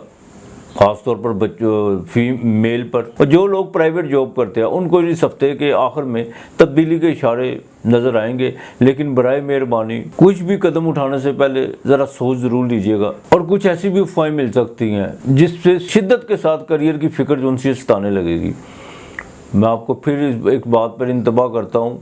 ख़ास तौर पर बच्चों फीमेल पर। और जो लोग प्राइवेट जॉब करते हैं उनको इस हफ्ते के आखिर में तब्दीली के इशारे नज़र आएंगे, लेकिन बराए मेहरबानी कुछ भी कदम उठाने से पहले ज़रा सोच ज़रूर लीजिएगा। और कुछ ऐसी भी अफवाहें मिल सकती हैं जिससे शिद्दत के साथ करियर की फ़िक्र जो उनसे सताने लगेगी। मैं आपको फिर एक बात पर इंतबाह करता हूँ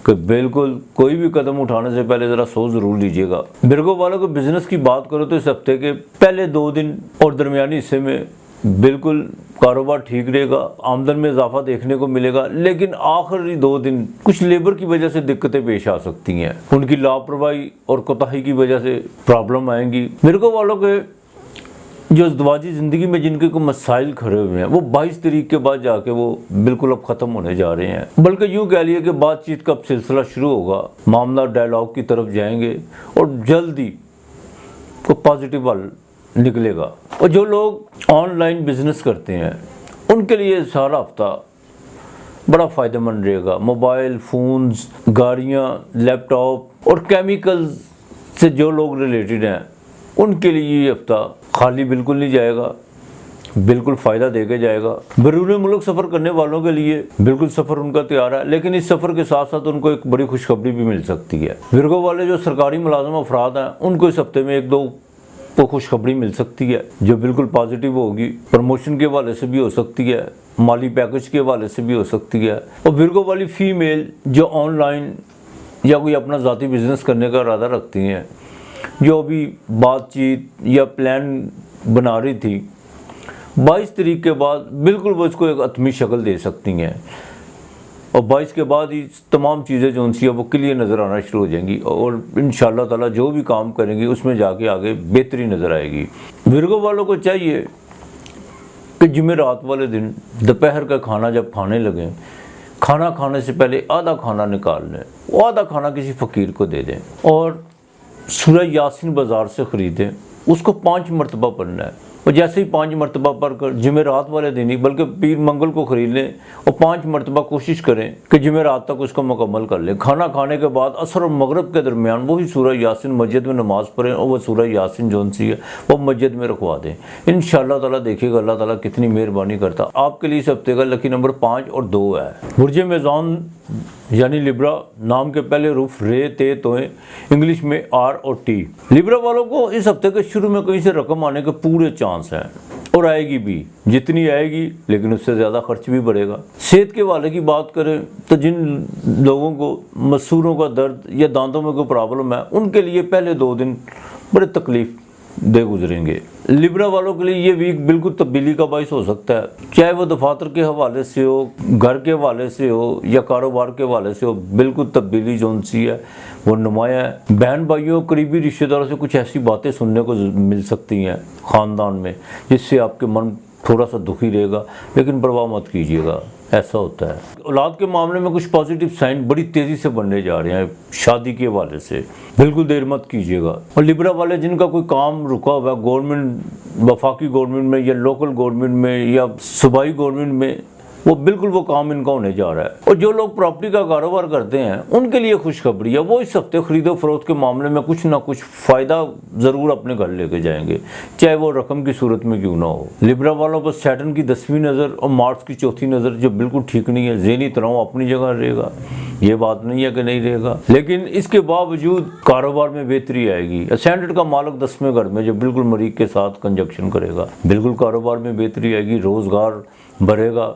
कि बिल्कुल कोई भी कदम उठाने से पहले ज़रा सोच ज़रूर लीजिएगा। विर्गो वालों को बिज़नेस की बात करो तो इस हफ्ते के पहले 2 दिन और दरमियानी हिस्से में बिल्कुल कारोबार ठीक रहेगा, आमदन में इजाफा देखने को मिलेगा, लेकिन आखिरी 2 दिन कुछ लेबर की वजह से दिक्कतें पेश आ सकती हैं। उनकी लापरवाही और कोताही की वजह से प्रॉब्लम आएंगी। विर्गो वालों के जो इज़्दिवाजी ज़िंदगी में जिनके को मसाइल खड़े हुए हैं वो 22 तारीख के बाद जाके वो बिल्कुल अब ख़त्म होने जा रहे हैं। बल्कि यूँ कह लिए कि बातचीत का सिलसिला शुरू होगा, मामला डायलॉग की तरफ जाएंगे और जल्दी को पॉजिटिव हल निकलेगा। और जो लोग ऑनलाइन बिजनेस करते हैं उनके लिए सारा हफ्ता बड़ा फ़ायदेमंद रहेगा। मोबाइल फ़ोन्स, गाड़ियाँ, लैपटॉप और केमिकल्स से जो लोग रिलेटेड हैं उनके लिए ये हफ्ता खाली बिल्कुल नहीं जाएगा, बिल्कुल फ़ायदा देके जाएगा। बैरून मुल्क सफ़र करने वालों के लिए बिल्कुल सफ़र उनका तैयार है, लेकिन इस सफ़र के साथ साथ उनको एक बड़ी खुशखबरी भी मिल सकती है। विर्गो वाले जो सरकारी मुलाजिम अफराद हैं उनको इस हफ्ते में 1-2 को खुशखबरी मिल सकती है जो बिल्कुल पॉजिटिव होगी। प्रमोशन के हवाले से भी हो सकती है, माली पैकेज के हवाले से भी हो सकती है। और विर्गो वाली फ़ीमेल जो ऑनलाइन या कोई अपना ज़ाती बिज़नेस करने का इरादा रखती हैं, जो अभी बातचीत या प्लान बना रही थी, 22 तारीख के बाद बिल्कुल वो इसको एक हतमी शक्ल दे सकती हैं। और 22 के बाद ही तमाम चीज़ें जो उनसी है वो क्लियर नज़र आना शुरू हो जाएंगी, और इंशाअल्लाह ताला जो भी काम करेंगी उसमें जाके आगे बेहतरी नज़र आएगी। विर्गो वालों को चाहिए कि जुमेरात वाले दिन दोपहर का खाना जब खाने लगें, खाना खाने से पहले आधा खाना निकाल लें, वो आधा खाना किसी फ़कीर को दे दें, और सूरह यासीन बाज़ार से ख़रीदें, उसको 5 मरतबा पढ़ना है। और जैसे ही 5 मरतबा पढ़कर जुमेरात वाले दिन ही, बल्कि पीर मंगल को ख़रीद लें और 5 मरतबा कोशिश करें कि जुमेरात तक उसको मुकम्मल कर लें। खाना खाने के बाद असर और मगरब के दरमियान वही सूरह यासीन मस्जिद में नमाज़ पढ़ें, और वह सूरह यासीन जो सी है वो मस्जिद में रखवा दें। इंशाअल्लाह ताला देखिएगा अल्लाह ताला कितनी मेहरबानी करता। आपके लिए इस हफ्ते का लकी नंबर 5 और 2 है। बुर्ज मेज़ान यानी लिब्रा, नाम के पहले रूफ रे ते तोए, इंग्लिश में आर और टी। लिब्रा वालों को इस हफ्ते के शुरू में कहीं से रकम आने के पूरे चांस हैं, और आएगी भी, जितनी आएगी लेकिन उससे ज़्यादा खर्च भी बढ़ेगा। सेहत के वाले की बात करें तो जिन लोगों को मसूरों का दर्द या दांतों में कोई प्रॉब्लम है उनके लिए पहले 2 दिन बड़े तकलीफ दे गुजरेंगे। लिब्रा वालों के लिए ये वीक बिल्कुल तब्दीली का बाइस हो सकता है, चाहे वो दफातर के हवाले से हो, घर के हवाले से हो या कारोबार के हवाले से हो। बिल्कुल तब्दीली जो सी है वो नुमाया है। बहन भाइयों, करीबी रिश्तेदारों से कुछ ऐसी बातें सुनने को मिल सकती हैं ख़ानदान में, जिससे आपके मन थोड़ा सा दुखी रहेगा, लेकिन परवाह मत कीजिएगा, ایسا ہوتا ہے۔ اولاد کے معاملے میں کچھ پازیٹیو سائن بڑی تیزی سے بننے جا رہے ہیں شادی کے حوالے سے، بالکل دیر مت کیجیے گا۔ اور لبرا والے جن کا کوئی کام رکا ہوا ہے گورنمنٹ، وفاقی گورنمنٹ میں یا لوکل گورنمنٹ میں یا صوبائی گورنمنٹ میں، وہ بالکل وہ کام ان کا ہونے جا رہا ہے۔ اور جو لوگ پراپرٹی کا کاروبار کرتے ہیں ان کے لیے خوشخبری ہے، وہ اس ہفتے خرید و فروخت کے معاملے میں کچھ نہ کچھ فائدہ ضرور اپنے گھر لے کے جائیں گے، چاہے وہ رقم کی صورت میں کیوں نہ ہو۔ لبرا والوں پر سیٹرن کی 10ویں نظر اور مارس کی 4تھی نظر جو بالکل ٹھیک نہیں ہے، ذہنی تناؤ اپنی جگہ رہے گا، یہ بات نہیں ہے کہ نہیں رہے گا، لیکن اس کے باوجود کاروبار میں بہتری آئے گی۔ اسینڈنٹ کا مالک 10ویں گھر میں جو بالکل مریخ کے ساتھ کنجکشن کرے گا، بالکل کاروبار میں بہتری آئے گی، روزگار بڑھے گا،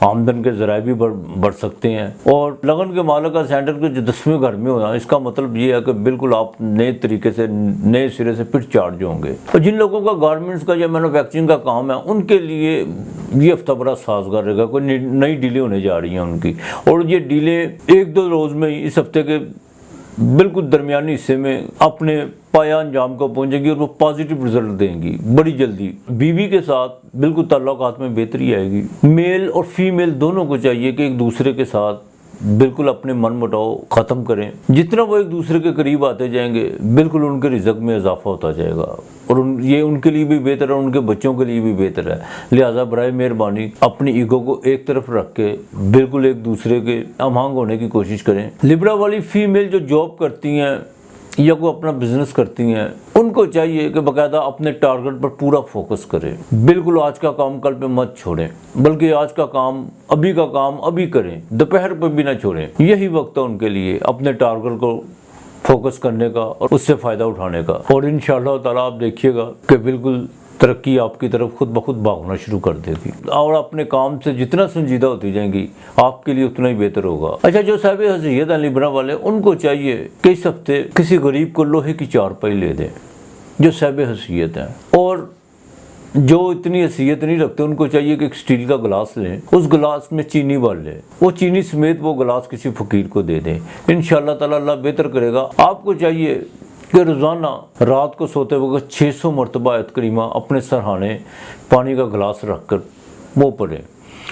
آمدن کے ذرائع بھی بڑھ سکتے ہیں۔ اور لگن کے مالک کا سینٹر کے جو 10ویں گھر میں ہونا، اس کا مطلب یہ ہے کہ بالکل آپ نئے طریقے سے نئے سرے سے پھر چارج ہوں گے۔ اور جن لوگوں کا گارمنٹس کا یا مینوفیکچرنگ کا کام ہے ان کے لیے یہ ہفتہ بڑا سازگار رہے گا، کوئی نئی ڈیلے ہونے جا رہی ہیں ان کی، اور یہ ڈیلے 1-2 روز میں ہی اس ہفتے کے بالکل درمیانی حصے میں اپنے پایا انجام کو پہنچیں گی اور وہ پازیٹیو رزلٹ دیں گی بڑی جلدی۔ بیوی کے ساتھ بالکل تعلقات میں بہتری آئے گی۔ میل اور فیمیل دونوں کو چاہیے کہ ایک دوسرے کے ساتھ بالکل اپنے من مٹاؤ ختم کریں۔ جتنا وہ ایک دوسرے کے قریب آتے جائیں گے بالکل ان کے رزق میں اضافہ ہوتا جائے گا، اور یہ ان کے لیے بھی بہتر ہے، ان کے بچوں کے لیے بھی بہتر ہے۔ لہٰذا برائے مہربانی اپنی ایگو کو ایک طرف رکھ کے بالکل ایک دوسرے کے ہم آہنگ ہونے کی کوشش کریں۔ لبرا والی فیمیل جو جاب کرتی ہیں یا کوئی اپنا بزنس کرتی ہیں ان کو چاہیے کہ باقاعدہ اپنے ٹارگٹ پر پورا فوکس کریں، بالکل آج کا کام کل پہ مت چھوڑیں، بلکہ آج کا کام ابھی کریں، دوپہر پہ بھی نہ چھوڑیں۔ یہی وقت ہے ان کے لیے اپنے ٹارگٹ کو فوکس کرنے کا اور اس سے فائدہ اٹھانے کا، اور انشاءاللہ تعالیٰ آپ دیکھیے گا کہ بالکل ترقی آپ کی طرف خود بخود بھاگنا شروع کر دے گی، اور اپنے کام سے جتنا سنجیدہ ہوتی جائیں گی آپ کے لیے اتنا ہی بہتر ہوگا۔ اچھا، جو صاحب حیثیت ہیں لبرا والے، ان کو چاہیے کہ اس ہفتے کسی غریب کو لوہے کی چارپائی لے دیں جو صاحب حیثیت ہیں، اور جو اتنی حیثیت نہیں رکھتے ان کو چاہیے کہ ایک اسٹیل کا گلاس لیں، اس گلاس میں چینی بھر لیں، وہ چینی سمیت وہ گلاس کسی فقیر کو دے دیں، انشاءاللہ تعالیٰ اللہ بہتر کرے گا۔ آپ کو چاہیے کہ روزانہ رات کو سوتے وقت 600 مرتبہ آیت کریمہ اپنے سرہانے پانی کا گلاس رکھ کر وہ پڑھیں،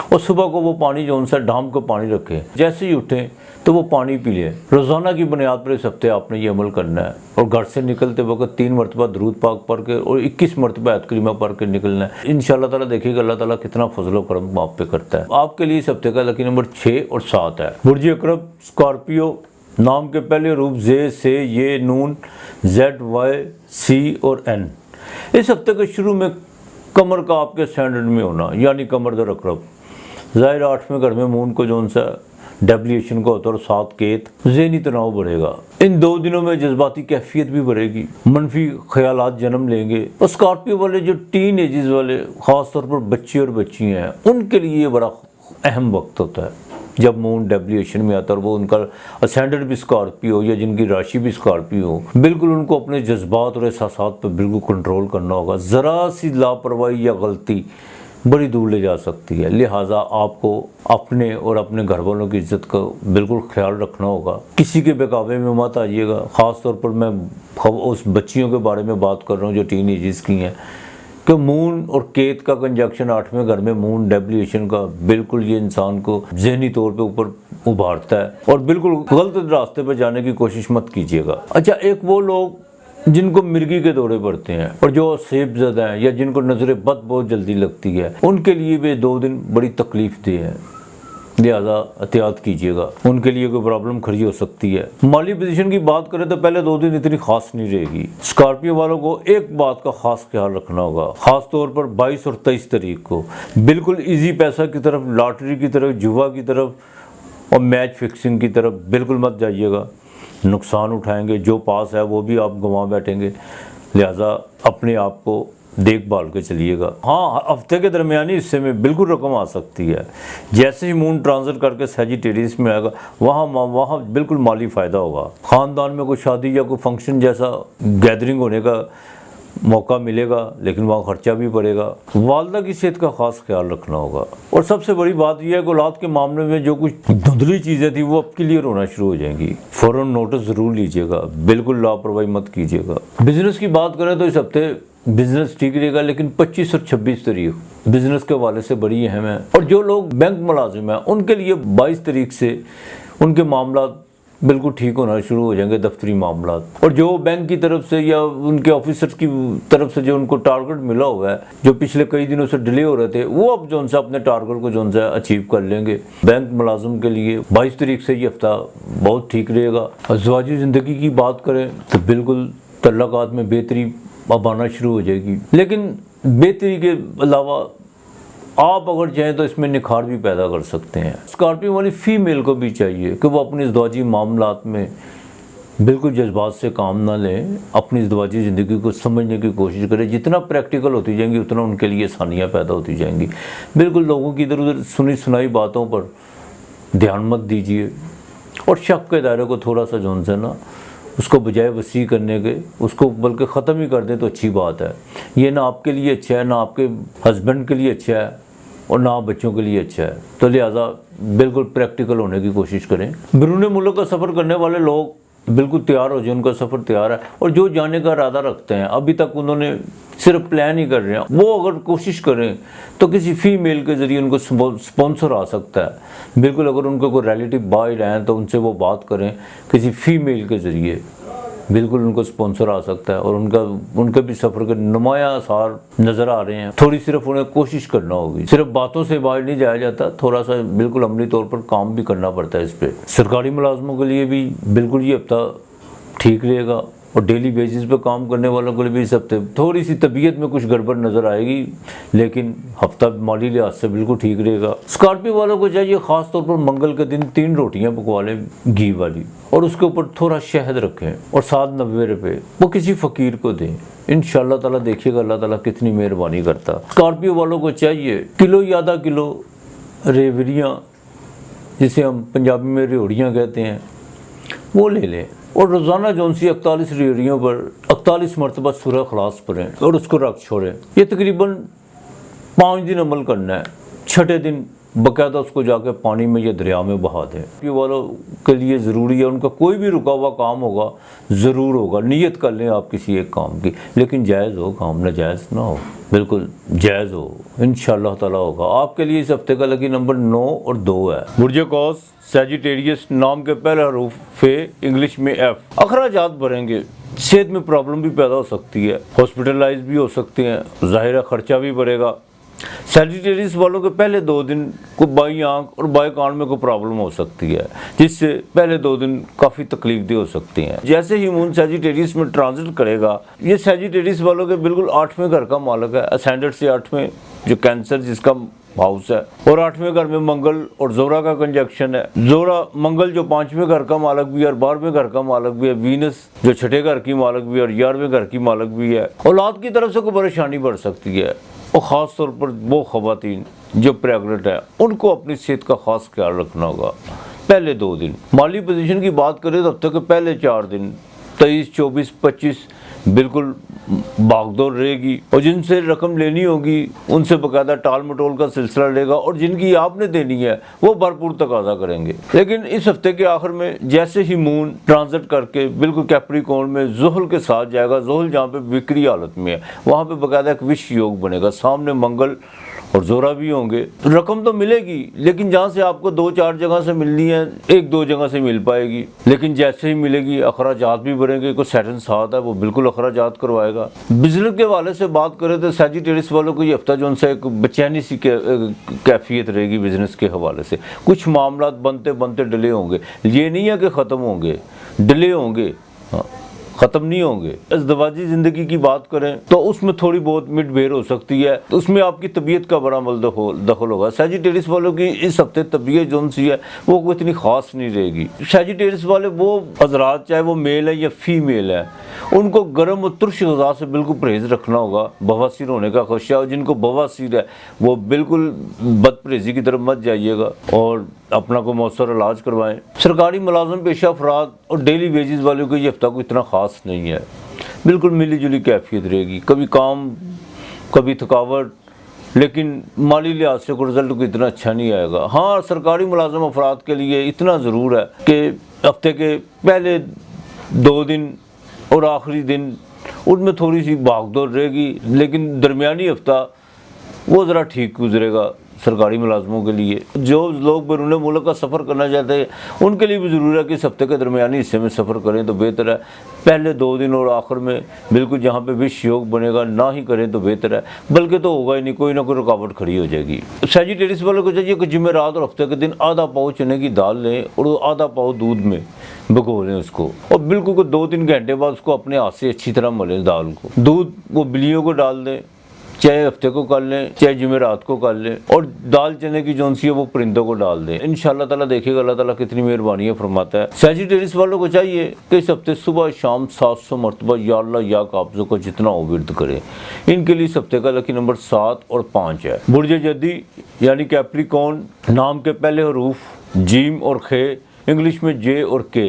اور صبح کو وہ پانی جو ان سے ڈھام کو پانی رکھیں، جیسے ہی اٹھیں تو وہ پانی پی لیں۔ روزانہ کی بنیاد پر اس ہفتے آپ نے یہ عمل کرنا ہے، اور گھر سے نکلتے وقت 3 مرتبہ درود پاک پڑھ کے اور 21 مرتبہ آیت کریمہ پڑھ کے نکلنا ہے۔ انشاءاللہ تعالیٰ دیکھیے گا اللہ تعالیٰ کتنا فضل و کرم آپ پہ کرتا ہے۔ آپ کے لیے اس ہفتے کا لکی نمبر 6 اور 7 ہے۔ برج عقرب، اسکارپیو، نام کے پہلے حروف زے، سے، یہ، نون، زیڈ، وائی، سی اور این۔ اس ہفتے کے شروع میں کمر کا آپ کے اسٹینڈرڈ میں ہونا، یعنی کمر در عقرب، ظاہر 8ویں گھر میں مون کو جو ان سے ڈیبلیشن کا ہوتا ہے، اور 7 کیت، ذہنی تناؤ بڑھے گا۔ ان 2 دنوں میں جذباتی کیفیت بھی بڑھے گی، منفی خیالات جنم لیں گے۔ اور اسکارپیو والے جو ٹین ایجز والے، خاص طور پر بچے اور بچیاں ہیں، ان کے لیے یہ بڑا اہم وقت ہوتا ہے جب مون ڈیبلیشن میں آتا ہے، اور وہ ان کا اسینڈنٹ بھی اسکارپیو یا جن کی راشی بھی اسکارپیو ہو، بالکل ان کو اپنے جذبات اور احساسات پہ بالکل کنٹرول کرنا ہوگا۔ ذرا سی لاپرواہی یا غلطی بڑی دور لے جا سکتی ہے، لہٰذا آپ کو اپنے اور اپنے گھر والوں کی عزت کا بالکل خیال رکھنا ہوگا۔ کسی کے بہکاوے میں مت آئیے گا، خاص طور پر میں اس بچیوں کے بارے میں بات کر رہا ہوں جو ٹین ایجز کی ہیں، کہ مون اور کیت کا کنجکشن 8ویں گھر میں مون ڈیبلیشن کا بالکل یہ انسان کو ذہنی طور پہ اوپر ابھارتا ہے، اور بالکل غلط راستے پہ جانے کی کوشش مت کیجیے گا۔ اچھا، ایک وہ لوگ جن کو مرگی کے دورے پڑتے ہیں اور جو سیب زدہ ہیں یا جن کو نظر بد بہت جلدی لگتی ہے، ان کے لیے بھی 2 دن بڑی تکلیف دہ ہے، لہذا احتیاط کیجیے گا، ان کے لیے کوئی پرابلم کھڑی ہو سکتی ہے۔ مالی پوزیشن کی بات کریں تو پہلے 2 دن اتنی خاص نہیں رہے گی۔ اسکارپیو والوں کو ایک بات کا خاص خیال رکھنا ہوگا، خاص طور پر 22 اور 23 تاریخ کو بالکل ایزی پیسہ کی طرف، لاٹری کی طرف، جوا کی طرف اور میچ فکسنگ کی طرف بالکل مت جائیے گا، نقصان اٹھائیں گے، جو پاس ہے وہ بھی آپ گنوا بیٹھیں گے، لہذا اپنے آپ کو دیکھ بھال کے چلیے گا۔ ہاں، ہفتے کے درمیانی حصے میں بالکل رقم آ سکتی ہے، جیسے ہی مون ٹرانزٹ کر کے سیجیٹیریس میں آئے گا وہاں بالکل مالی فائدہ ہوگا۔ خاندان میں کوئی شادی یا کوئی فنکشن جیسا گیدرنگ ہونے کا موقع ملے گا، لیکن وہاں خرچہ بھی پڑے گا۔ والدہ کی صحت کا خاص خیال رکھنا ہوگا، اور سب سے بڑی بات یہ ہے کہ اولاد کے معاملے میں جو کچھ دھندلی چیزیں تھیں وہ اب کلیئر ہونا شروع ہو جائیں گی، فوراً نوٹس ضرور لیجیے گا، بالکل لاپرواہی مت کیجیے گا۔ بزنس کی بات کریں تو اس ہفتے بزنس ٹھیک رہے گا، لیکن 25 اور 26 تاریخ बिज़नेस के हवाले से बड़ी अहम है। और जो लोग बैंक मुलाजिम हैं उनके लिए 22 तारीख से उनके मामला बिल्कुल ठीक होना शुरू हो जाएंगे, दफ्तरी मामला। और जो बैंक की तरफ से या उनके ऑफिसर्स की तरफ से जो उनको टारगेट मिला हुआ है, जो पिछले कई दिनों से डिले हो रहे थे, वो अब जो सा अपने टारगेट को जो सा अचीव कर लेंगे। बैंक मुलाजिम के लिए 22 तारीख से ये हफ्ता बहुत ठीक रहेगा। अज़वाजी ज़िंदगी की बात करें तो बिल्कुल तल्लुकात में बेहतरी अब आना शुरू हो जाएगी, लेकिन बेहतरी के अलावा आप अगर चाहें तो इसमें निखार भी पैदा कर सकते हैं। स्कॉर्पियो वाली फीमेल को भी चाहिए कि वो अपनी इज़्दवाजी मामलात में बिल्कुल जज्बात से काम ना लें, अपनी इज़्दवाजी ज़िंदगी को समझने की कोशिश करें। जितना प्रैक्टिकल होती जाएंगी उतना उनके लिए आसानियाँ पैदा होती जाएंगी। बिल्कुल लोगों की इधर उधर सुनी सुनाई बातों पर ध्यान मत दीजिए, और शक के दायरे को थोड़ा सा जो है ना उसको बजाय वसी करने के उसको बल्कि ख़त्म ही कर दें तो अच्छी बात है। ये ना आपके लिए अच्छा है, ना आपके हस्बैंड के लिए अच्छा है, और ना बच्चों के लिए अच्छा है। तो लिहाजा बिल्कुल प्रैक्टिकल होने की कोशिश करें। बैरून मुल्क का सफ़र करने वाले लोग बिल्कुल तैयार हो जाए, उनका सफ़र तैयार है। और जो जाने का इरादा रखते हैं, अभी तक उन्होंने सिर्फ प्लान ही कर रहे हैं, वो अगर कोशिश करें तो किसी फ़ीमेल के ज़रिए उनको स्पॉन्सर आ सकता है। बिल्कुल अगर उनको कोई रिलेटिव बाहर हैं तो उनसे वो बात करें किसी फ़ीमेल के ज़रिए, बिल्कुल उनको स्पॉन्सर आ सकता है। और उनके भी सफ़र के नुमायाँ आसार नज़र आ रहे हैं। थोड़ी सिर्फ उन्हें कोशिश करना होगी, सिर्फ बातों से बाहर नहीं जाया जाता, थोड़ा सा बिल्कुल अमली तौर पर काम भी करना पड़ता है इस पर। सरकारी मुलाजमों के लिए भी बिल्कुल ये हफ्ता ठीक रहेगा, और डेली बेसिस पे काम करने वालों के लिए भी इस हफ्ते थोड़ी सी तबीयत में कुछ गड़बड़ नज़र आएगी, लेकिन हफ्ता माली लिहाज से बिल्कुल ठीक रहेगा। स्कॉर्पियो वालों को चाहिए ख़ास तौर पर मंगल के दिन 3 रोटियां पकवा लें घी वाली, और उसके ऊपर थोड़ा शहद रखें, और 790 रुपये वो किसी फ़कीर को दें। इंशाअल्लाह ताला देखिएगा अल्लाह ताला कितनी मेहरबानी करता। स्कॉर्पियो वालों को चाहिए किलो या आधा किलो रेवड़ियाँ, जिसे हम पंजाबी में रेवड़ियाँ कहते हैं, वो ले लें, और रोज़ाना जो सी 41 रेवड़ियों पर 41 मरतबा सूरह इखलास पढ़ें और उसको रख छोड़ें। ये तकरीबन 5 दिन अमल करना है। छठे दिन बाकायदा उसको जाके पानी में या दरिया में बहा दें। ये वालों के लिए ज़रूरी है, उनका कोई भी रुका हुआ काम होगा ज़रूर होगा। नियत कर लें आप किसी एक काम की, लेकिन जायज़ हो काम, नाजायज़ ना हो, बिल्कुल जायज़ हो। इंशाअल्लाह ताला होगा। आपके लिए इस हफ्ते का लकी नंबर 9 और 2 है। बुर्ज कौस सैजिटेरियस नाम के पहले हरूफ फे इंग्लिश में एफ। अखराजात बढ़ेंगे, सेहत में प्रॉब्लम भी पैदा हो सकती है, हॉस्पिटलाइज भी हो सकते हैं, ज़ाहिर खर्चा भी बढ़ेगा। सैजिटेरियस वालों के पहले 2 दिन को बाई आंख और बाएं कान में कोई प्रॉब्लम हो सकती है, जिससे पहले 2 दिन काफ़ी तकलीफ दे हो सकती हैं। जैसे ही मून सैजिटेरियस में ट्रांजिट करेगा, ये सैजिटेरियस वालों के बिल्कुल 8वें घर का मालिक है, असेंडेंट से 8वें, जो कैंसर जिसका हाउस है, और 8वें घर में मंगल और जोरा का कंजक्शन है। जोरा मंगल जो 5वें घर का मालिक भी है और 12वें घर का मालिक भी है, वीनस जो 6ठे घर की मालिक भी है और 11वें घर की मालिक भी है। औलाद की तरफ से कोई परेशानी बढ़ सकती है, और ख़ास तौर पर वो ख़वातीन जो प्रेगनेंट है उनको अपनी सेहत का ख़ास ख्याल रखना होगा पहले 2 दिन। माली पोजीशन की बात करें तो हफ्ते के पहले 4 दिन 23, 24, 25 बिल्कुल भागदौड़ रहेगी, और जिनसे रकम लेनी होगी उनसे बाकायदा टाल मटोल का सिलसिला रहेगा, और जिनकी आपने देनी है वो भरपूर तकाजा करेंगे। लेकिन इस हफ्ते के आखिर में जैसे ही मून ट्रांजिट करके बिल्कुल कैप्रिकॉर्न में ज़ुहल के साथ जाएगा, ज़ुहल जहाँ पे विक्री हालत में है वहाँ पे बाकायदा एक विश योग बनेगा, सामने मंगल और जोरा भी होंगे। रकम तो मिलेगी, लेकिन जहाँ से आपको 2-4 जगह से मिलनी है 1-2 जगह से मिल पाएगी, लेकिन जैसे ही मिलेगी अखराजात भी बढ़ेंगे। कोई सेटन साथ है वो बिल्कुल अखराजात करवाएगा। बिजनेस के हवाले से बात करें तो सैजिटेरियस वालों को ये हफ्ता जो उनसे एक बेचैनी सी कैफियत रहेगी। बिजनेस के हवाले से कुछ मामला बनते बनते डिले होंगे, ये नहीं है कि ख़त्म होंगे, डिले होंगे, ख़त्म नहीं होंगे। इज़्दवाजी ज़िंदगी की बात करें तो उसमें थोड़ी बहुत मिडबेर हो सकती है, तो उसमें आपकी तबीयत का बड़ा दखल होगा। सैजिटेरियस वालों की इस हफ्ते तबीयत जो सी है वो कोई इतनी ख़ास नहीं रहेगी। सैजिटेरियस वाले वो हजरात, चाहे वो मेल है या फीमेल है, उनको गर्म और तुर्श ग़िज़ा से बिल्कुल परहेज़ रखना होगा। बवासीर होने का खदशा, और जिनको बवासीर है वो बिल्कुल बदपरहेज़ी की तरफ मत जाइएगा और अपना को मौसर इलाज करवाएं। सरकारी मुलाजम पेशा अफराद और डेली वेजेस वालों को ये हफ्ता को इतना ख़ास नहीं है, बिल्कुल मिली जुली कैफियत रहेगी, कभी काम कभी थकावट, लेकिन माली लिहाज से कोई रिज़ल्ट को इतना अच्छा नहीं आएगा। हाँ, सरकारी मुलाजम अफराद के लिए इतना ज़रूर है कि हफ्ते के पहले 2 दिन और आखिरी दिन उनमें थोड़ी सी भागदौड़ रहेगी, लेकिन दरमियानी हफ्ता वो ज़रा ठीक गुजरेगा सरकारी मुलाजमों के लिए। जो लोग बैरून मुल्क का सफ़र करना चाहते हैं उनके लिए भी ज़रूरी है कि इस हफ्ते के दरमियानी हिस्से में सफ़र करें तो बेहतर है। पहले 2 दिन और आखिर में बिल्कुल जहाँ पे विश योग बनेगा ना ही करें तो बेहतर है, बल्कि तो होगा ही नहीं, कोई ना कोई रुकावट खड़ी हो जाएगी। सैजिटेरियस वालों को चाहिए कि जुमेरात और हफ्ते के दिन आधा पाव चने की दाल लें और आधा पाव दूध में भिगो लें उसको, और बिल्कुल को 2-3 घंटे बाद उसको अपने हाथ से अच्छी तरह मलें दाल को। दूध वो बिल्लियों को डाल दें, चाहे हफ्ते को कर लें चाहे जुमेरात को कर लें, और दाल चने की जौन सी है वो परिंदों को डाल दें। इंशाअल्लाह ताला देखिएगा अल्लाह ताला कितनी मेहरबानी फरमाता है। सैजिटेरियस वालों को चाहिए कि इस हफ्ते सुबह शाम 700 मरतबा या अल्लाह या काब्ज़ों को जितना हो विर्द करें। इनके लिए इस हफ्ते का लकी नंबर 7 और 5 है। बुर्ज जदी यानी कैप्रिकॉर्न नाम के पहले हरूफ जीम और खे, इंग्लिश में जे और के।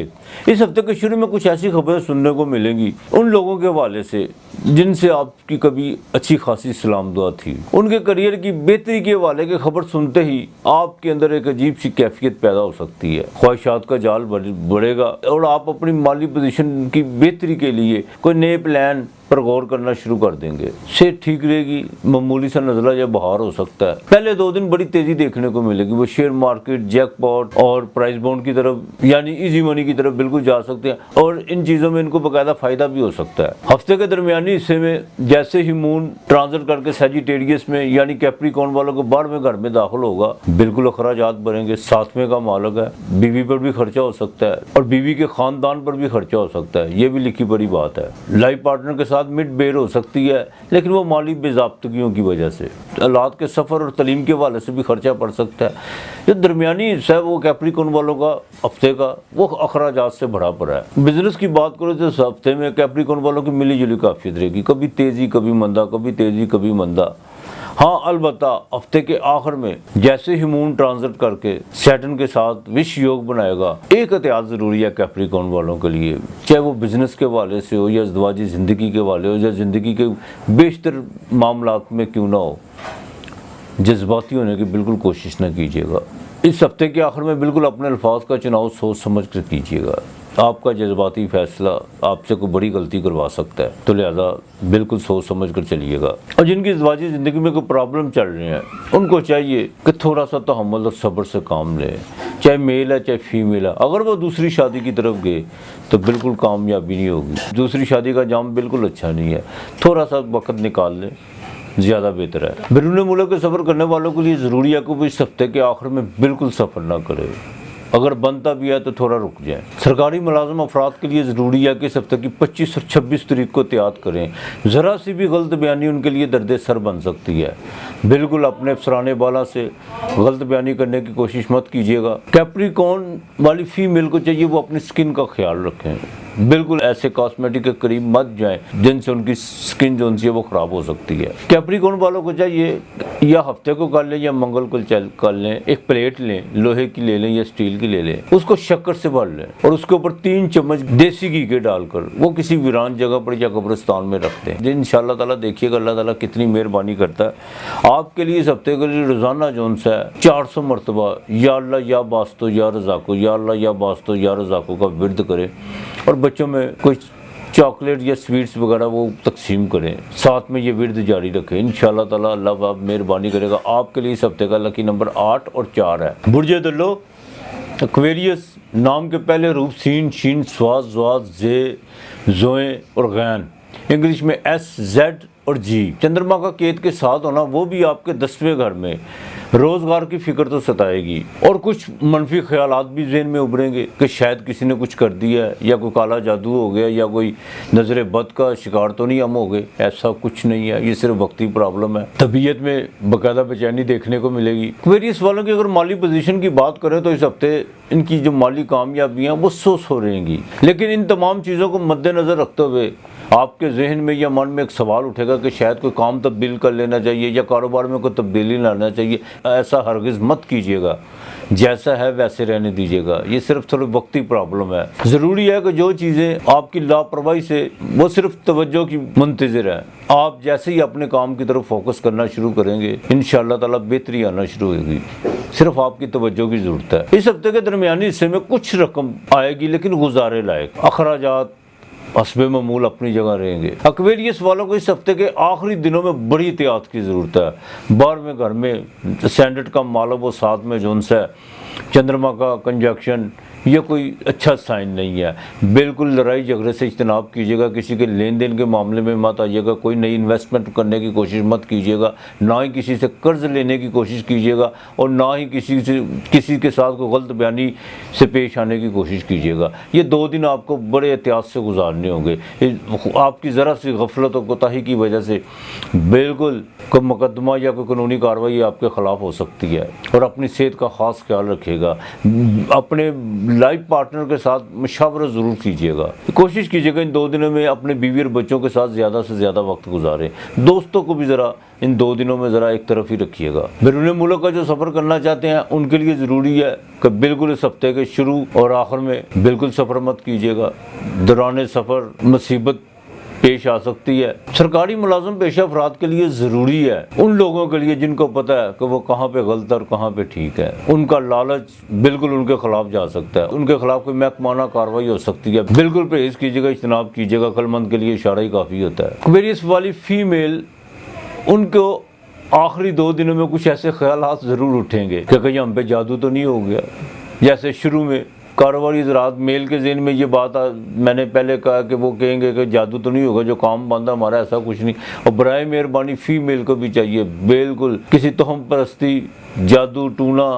इस हफ्ते के शुरू में कुछ ऐसी खबरें सुनने को मिलेंगी उन लोगों के हवाले से जिनसे आपकी कभी अच्छी खासी सलाम दुआ थी। उनके करियर की बेहतरी के हवाले की खबर सुनते ही आपके अंदर एक अजीब सी कैफियत पैदा हो सकती है, ख्वाहिशात का जाल बढ़ेगा और आप अपनी माली पोजीशन की बेहतरी के लिए कोई नए प्लान पर गौर करना शुरू कर देंगे। सेहत ठीक रहेगी, मामूली सा नज़ला या बहार हो सकता है। पहले 2 दिन बड़ी तेज़ी देखने को मिलेगी, वो शेयर मार्केट, जैकपॉट और प्राइस बॉन्ड की तरफ यानी इजी मनी की तरफ बिल्कुल जा सकते हैं और इन चीज़ों में इनको बाकायदा फ़ायदा भी हो सकता है। हफ्ते के दरमियानी हिस्से में जैसे ही मून ट्रांजिट करके सैजिटेरियस में यानी कैप्रिकॉर्न वालों को 12वें घर में दाखिल होगा, बिल्कुल अखराजात बढ़ेंगे। 7वें का मालक है, बीवी पर भी खर्चा हो सकता है और बीवी के ख़ानदान पर भी खर्चा हो सकता है, ये भी लिखी बड़ी बात है। लाइफ पार्टनर के साथ मिड बेर हो सकती है, लेकिन वो माली बेज़ाब्तगियों की वजह से औलाद के सफ़र और तलीम के हवाले से भी खर्चा पड़ सकता है। जो दरमियानी हिस्सा है वो कैप्रिकॉर्न वालों का हफ्ते का वो अखराजात से भरा पड़ा है। बिजनेस की बात करो तो इस हफ्ते में कैप्रिकॉर्न वालों की मिली जुली काफियत रहेगी, कभी तेज़ी कभी मंदा, कभी तेज़ी कभी मंदा। हाँ अलबत्ता हफ्ते के आखिर में जैसे ही मून ट्रांजिट करके सैटर्न के साथ विश योग बनाएगा, एक एहतियात ज़रूरी है कैप्रिकॉर्न वालों के लिए, चाहे वो बिज़नेस के हवाले से हो या ज़िंदगी ज़िंदगी के हवाले हो या ज़िंदगी के बेशतर मामलात में क्यों ना हो। जज्बाती होने की बिल्कुल कोशिश न कीजिएगा। इस हफ्ते के आखिर में बिल्कुल अपने अल्फाज का चुनाव सोच समझ कर कीजिएगा। आपका जज्बाती फैसला आपसे कोई बड़ी गलती करवा सकता है, तो लिहाजा बिल्कुल सोच समझ कर चलिएगा। और जिनकी ज़िंदगी ज़िंदगी में कोई प्रॉब्लम चल रही है उनको चाहिए कि थोड़ा सा तहम्मुल और सब्र से काम लें, चाहे मेल है चाहे फीमेल है। अगर वो दूसरी शादी की तरफ गए तो बिल्कुल कामयाबी नहीं होगी। दूसरी शादी का जाम बिल्कुल अच्छा नहीं है, थोड़ा सा वक्त निकाल लें, ज़्यादा बेहतर है। बैरून मुल्क के सफ़र करने वालों के लिए ज़रूरी है कि वो इस हफ्ते के आखिर में बिल्कुल सफ़र ना करें, अगर बनता भी है तो थोड़ा रुक जाए। सरकारी मुलाजिम अफराद के लिए ज़रूरी है कि इस हफ्ते की 25 और 26 तारीख को एहतियात करें। ज़रा सी भी गलत बयानी उनके लिए दर्द सर बन सकती है। बिल्कुल अपने अफसराने बाला से गलत बयानी करने की कोशिश मत कीजिएगा। कैप्रिकॉर्न वाली फीमेल को चाहिए वो अपनी स्किन का ख्याल रखें, बिल्कुल ऐसे कॉस्मेटिक के करीब मत जाएं जिनसे उनकी स्किन जो है वो ख़राब हो सकती है। कैप्रिकॉर्न वालों को चाहिए या हफ्ते को कर लें या मंगल को कर लें, एक प्लेट लें, लोहे की ले लें या स्टील की ले लें, उसको शक्कर से भर लें और उसके ऊपर 3 चम्मच देसी घी के डालकर वो किसी वीरान जगह पर या कब्रिस्तान में रख दें। इंशाअल्लाह ताला देखिएगा अल्लाह ताला कितनी मेहरबानी करता है। आपके लिए इस हफ्ते के लिए रोज़ाना जोन सा है 400 मरतबा या अल्लाह या बास्तो या रज़ाको, या अल्लाह या बास्तो या रज़ाको का विर्द करें और बच्चों में कोई चॉकलेट या स्वीट्स वगैरह वो तकसीम करें, साथ में ये विर्द जारी रखें। इंशाअल्लाह ताला अल्लाह आप मेहरबानी करेगा। आपके लिए इस हफ्ते का लकी नंबर 8 और 4 है। बुर्ज दल्लो एक्वेरियस नाम के पहले रूप सीन शीन स्वाद ज्वाद जे जोए और गैन, इंग्लिश में एस जेड और जी। चंद्रमा का केत के साथ होना वो भी आपके 10वें घर में रोज़गार की फ़िक्र तो सताएगी और कुछ मनफी ख्यालात भी ज़हन में उभरेंगे कि शायद किसी ने कुछ कर दिया है या कोई काला जादू हो गया या कोई नज़र बद का शिकार तो नहीं हम हो गए। ऐसा कुछ नहीं है, ये सिर्फ वक्ती प्रॉब्लम है। तबीयत में बाकायदा बेचैनी देखने को मिलेगी। एक्वेरियस वालों की अगर माली पोजीशन की बात करें तो इस हफ्ते इनकी जो माली कामयाबियाँ वो सो रहेंगी, लेकिन इन तमाम चीज़ों को मद्देनज़र रखते हुए आपके जहन में या मन में एक सवाल उठेगा कि शायद कोई काम तब्दील कर लेना चाहिए या कारोबार में कोई तब्दीली लाना चाहिए। ऐसा हरगिज़ मत कीजिएगा, जैसा है वैसे रहने दीजिएगा। ये सिर्फ थोड़ी वक्ती प्रॉब्लम है। ज़रूरी है कि जो चीज़ें आपकी लापरवाही से वो सिर्फ तवज्जो की मुंतज़िर है, आप जैसे ही अपने काम की तरफ फोकस करना शुरू करेंगे इंशाअल्लाह ताला बेहतरी आना शुरू होगी। सिर्फ आपकी तवज्जो की ज़रूरत है। इस हफ्ते के दरमियानी हिस्से में कुछ रकम आएगी लेकिन गुजारे लायक। अखराजात हस्बे मामूल अपनी जगह रहेंगे। एक्वेरियस वालों को इस हफ्ते के आखिरी दिनों में बड़ी एहतियात की ज़रूरत है। 12वें घर में स्टैंडर्ड का मालो वो 7 में जोन से चंद्रमा का कंजक्शन, ये कोई अच्छा साइन नहीं है। बिल्कुल लड़ाई झगड़े से इज्तनाब कीजिएगा, किसी के लेन देन के मामले में मत आइएगा, कोई नई इन्वेस्टमेंट करने की कोशिश मत कीजिएगा, ना ही किसी से कर्ज लेने की कोशिश कीजिएगा और ना ही किसी के साथ कोई गलत बयानी से पेश आने की कोशिश कीजिएगा। ये 2 दिन आपको बड़े एहतियात से गुजारने होंगे। आपकी ज़रा सी गफलत और कोताही की वजह से बिल्कुल कोई मुकदमा या कोई कानूनी कार्रवाई आपके ख़िलाफ़ हो सकती है। और अपनी सेहत का ख़ास ख्याल रखिएगा। अपने लाइफ पार्टनर के साथ मशावरा ज़रूर कीजिएगा। कोशिश कीजिएगा इन 2 दिनों में अपने बीवी और बच्चों के साथ ज़्यादा से ज़्यादा वक्त गुजारें। दोस्तों को भी ज़रा इन 2 दिनों में ज़रा एक तरफ ही रखिएगा। बैरून मुल्क का जो सफ़र करना चाहते हैं उनके लिए ज़रूरी है कि बिल्कुल इस हफ्ते के शुरू और आखिर में बिल्कुल सफ़र मत कीजिएगा। दौरान सफ़र मुसीबत पेश आ सकती है। सरकारी मुलाजिम पेशा अफराद के लिए ज़रूरी है, उन लोगों के लिए जिनको पता है कि वो कहाँ पे गलत और कहाँ पे ठीक है। उनका लालच बिल्कुल उनके खिलाफ जा सकता है, उनके खिलाफ कोई महकमाना कार्रवाई हो सकती है। बिल्कुल परहेज़ कीजिएगा, इज्तनाब कीजिएगा। अक्लमंद के लिए इशारा ही काफ़ी होता है। एक्वेरियस वाली फीमेल, उनको आखिरी 2 दिनों में कुछ ऐसे ख्यालात ज़रूर उठेंगे कि कहीं हम पे जादू तो नहीं हो गया। जैसे शुरू में कारोबारी ज़रात मेल के ज़हन में ये बात मैंने पहले कहा कि वो कहेंगे कि जादू तो नहीं होगा, जो काम बंदा हमारा, ऐसा कुछ नहीं। और बराए मेहरबानी फीमेल को भी चाहिए बिल्कुल किसी तोहम परस्ती, जादू टूना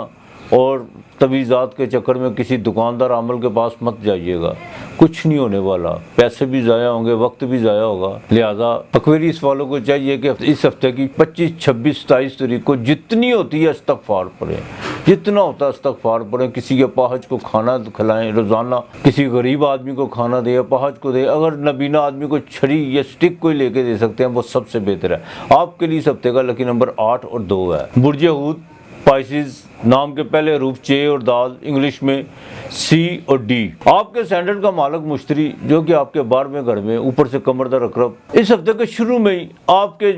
और तवीज़ात के चक्कर में किसी दुकानदार आमल के पास मत जाइएगा। कुछ नहीं होने वाला, पैसे भी ज़ाया होंगे, वक्त भी ज़ाया होगा। लिहाजा एक्वेरियस वालों को चाहिए कि इस हफ्ते की 25, 26, 27 तारीख को जितनी होती है इस्तग़फ़ार पढ़ें, जितना होता है इस्तग़फ़ार पढ़ें। किसी के अपाहज को खाना खिलाएं रोज़ाना, किसी गरीब आदमी को खाना दे, अपाहज को दे। अगर नबीना आदमी को छड़ी या स्टिक कोई लेके दे सकते हैं वो सबसे बेहतर है। आपके लिए इस हफ्ते का लकी नंबर 8 और 2 है। बुर्ज हूत स्पाइसिस, नाम के पहले हरूफ चे और दाल, इंग्लिश में सी और डी। आपके स्टैंडर्ड का मालक मुश्तरी जो कि आपके 12वें घर में, ऊपर से कमरदार अकरब। इस हफ्ते के शुरू में ही आपके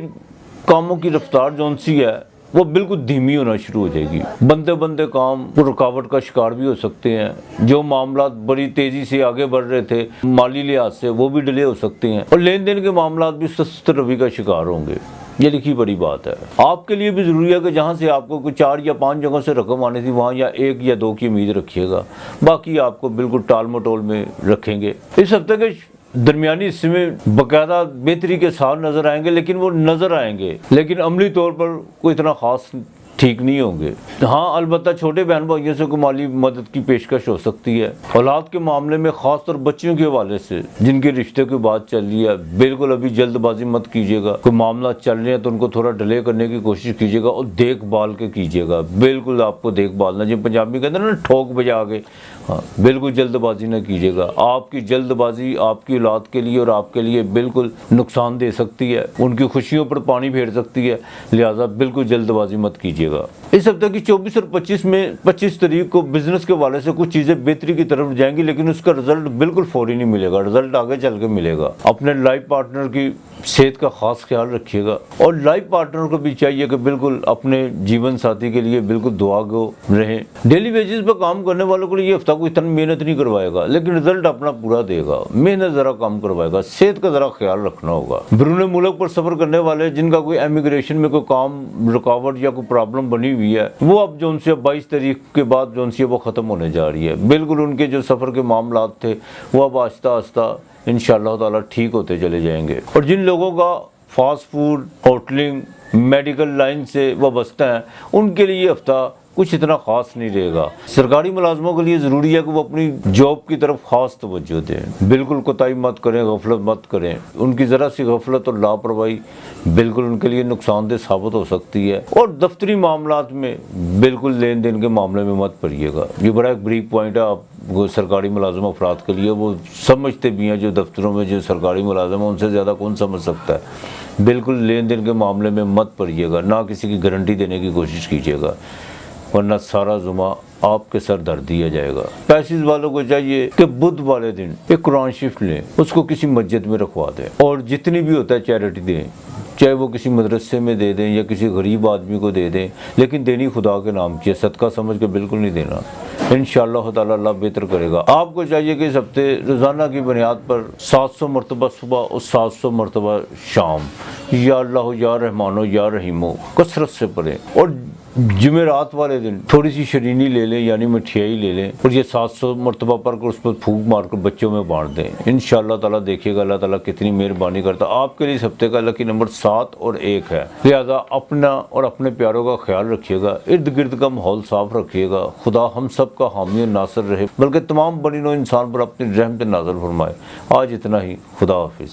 कामों की रफ्तार जौन सी है वो बिल्कुल धीमी होना शुरू हो जाएगी। बनते काम रुकावट का शिकार भी हो सकते हैं। जो मामला बड़ी तेज़ी से आगे बढ़ रहे थे माली लिहाज से, वो भी डिले हो सकते हैं और लेन देन के मामला भी सुस्त रवि का शिकार होंगे। ये लिखी बड़ी बात है। आपके लिए भी ज़रूरी है कि जहाँ से आपको कोई 4 या 5 जगहों से रकम आनी थी वहाँ या 1 या 2 की उम्मीद रखिएगा, बाकी आपको बिल्कुल टाल मटोल में रखेंगे। इस हफ्ते के दरमियानी हिस्से में बाकायदा बेहतरी के साथ नज़र आएंगे, लेकिन वो नज़र आएंगे लेकिन अमली तौर पर कोई इतना ख़ास ठीक नहीं होंगे। हाँ, अलबत्ता छोटे बहन भाइयों से कोई माली मदद की पेशकश हो सकती है। औलाद के मामले में ख़ास तौर बच्चियों के हवाले से जिनके रिश्ते की बात चल रही है, बिल्कुल अभी जल्दबाजी मत कीजिएगा। कोई मामला चल रहे हैं तो उनको थोड़ा डिले करने की कोशिश कीजिएगा और देखभाल के कीजिएगा। बिल्कुल आपको देखभाल ना, जो पंजाबी कहते हैं ना, ठोक बजा के, हाँ बिल्कुल जल्दबाजी ना कीजिएगा। आपकी जल्दबाजी आपकी औलाद के लिए और आपके लिए बिल्कुल नुकसान दे सकती है, उनकी खुशियों पर पानी फेर सकती है। लिहाजा बिल्कुल जल्दबाजी मत कीजिएगा। इस हफ्ते की 24 और 25 तारीख को बिजनेस के वाले से कुछ चीज़ें बेहतरी की तरफ जाएंगी, लेकिन उसका रिजल्ट बिल्कुल फौरी नहीं मिलेगा, रिजल्ट आगे चल के मिलेगा। अपने लाइफ पार्टनर की सेहत का खास ख्याल रखिएगा और लाइफ पार्टनर को भी चाहिए कि बिल्कुल अपने जीवन साथी के लिए बिल्कुल दुआगो रहें। डेली वेजेस पर काम करने वालों के लिए ये हफ्ता कोई इतना मेहनत नहीं करवाएगा, लेकिन रिजल्ट अपना पूरा देगा। मेहनत ज़रा कम करवाएगा, सेहत का ज़रा ख्याल रखना होगा। बैरून मुल्क पर सफ़र करने वाले जिनका कोई एमिग्रेशन में कोई काम रुकावट या कोई प्रॉब्लम बनी हुई है, वो अब जो उनसे 22 तारीख के बाद जो उनसे वो ख़त्म होने जा रही है। बिल्कुल उनके जो सफ़र के मामला थे वो अब आहिस्ता आहिस्ता इंशाअल्लाह ताला ठीक होते चले जाएंगे। और जिन लोगों का फास्ट फूड, होटलिंग, मेडिकल लाइन से वाबस्ता हैं, उनके लिए हफ्ता कुछ इतना ख़ास नहीं रहेगा। सरकारी मुलाजमों के लिए ज़रूरी है कि वो अपनी जॉब की तरफ ख़ास तवज्जो दें। बिल्कुल कोताही मत करें, गफलत मत करें। उनकी ज़रा सी गफलत और लापरवाही बिल्कुल उनके लिए नुकसानदेह साबित हो सकती है। और दफ्तरी मामलात में बिल्कुल लेन देन के मामले में मत पड़िएगा। ये बड़ा एक ब्रीक पॉइंट है आप सरकारी मुलाजिम अफराद के लिए। वो समझते भी हैं जो दफ्तरों में जो सरकारी मुलाजिम है, उनसे ज़्यादा कौन समझ सकता है। बिल्कुल लेन देन के मामले में मत पड़िएगा, ना किसी की गारंटी देने की कोशिश कीजिएगा, वरना सारा जुमा आपके सर धर दिया जाएगा। पैसेज वालों को चाहिए कि बुध वाले दिन एक कुरान शिफ्ट लें, उसको किसी मस्जिद में रखवा दें और जितनी भी होता है चैरिटी दें। چاہے وہ کسی مدرسے میں دے دیں یا کسی غریب آدمی کو دے دیں، لیکن دینی خدا کے نام کی ہے، صدقہ سمجھ کے بالکل نہیں دینا۔ انشاءاللہ تعالی اللہ بہتر کرے گا۔ آپ کو چاہیے کہ اس ہفتے روزانہ کی بنیاد پر 700 مرتبہ صبح اور 700 مرتبہ شام یا اللہ یا رحمانو یا رحیمو کثرت سے پڑھیں، اور جمعرات والے دن تھوڑی سی شرینی لے لیں، یعنی مٹھیائی لے لیں، اور یہ 700 مرتبہ پڑھ کر اس پر پھونک مار کر بچوں میں بانٹ دیں۔ انشاءاللہ تعالیٰ دیکھیے گا اللہ تعالیٰ کتنی مہربانی کرتا۔ آپ کے لیے اس ہفتے کا لکی نمبر 7 اور 1 ہے، لہذا اپنا اور اپنے پیاروں کا خیال رکھیے گا، ارد گرد کا ماحول صاف رکھیے گا۔ خدا ہم سب کا حامی و ناصر رہے، بلکہ تمام بنی نوع انسان پر اپنی رحمت نازل فرمائے۔ آج اتنا ہی، خدا حافظ۔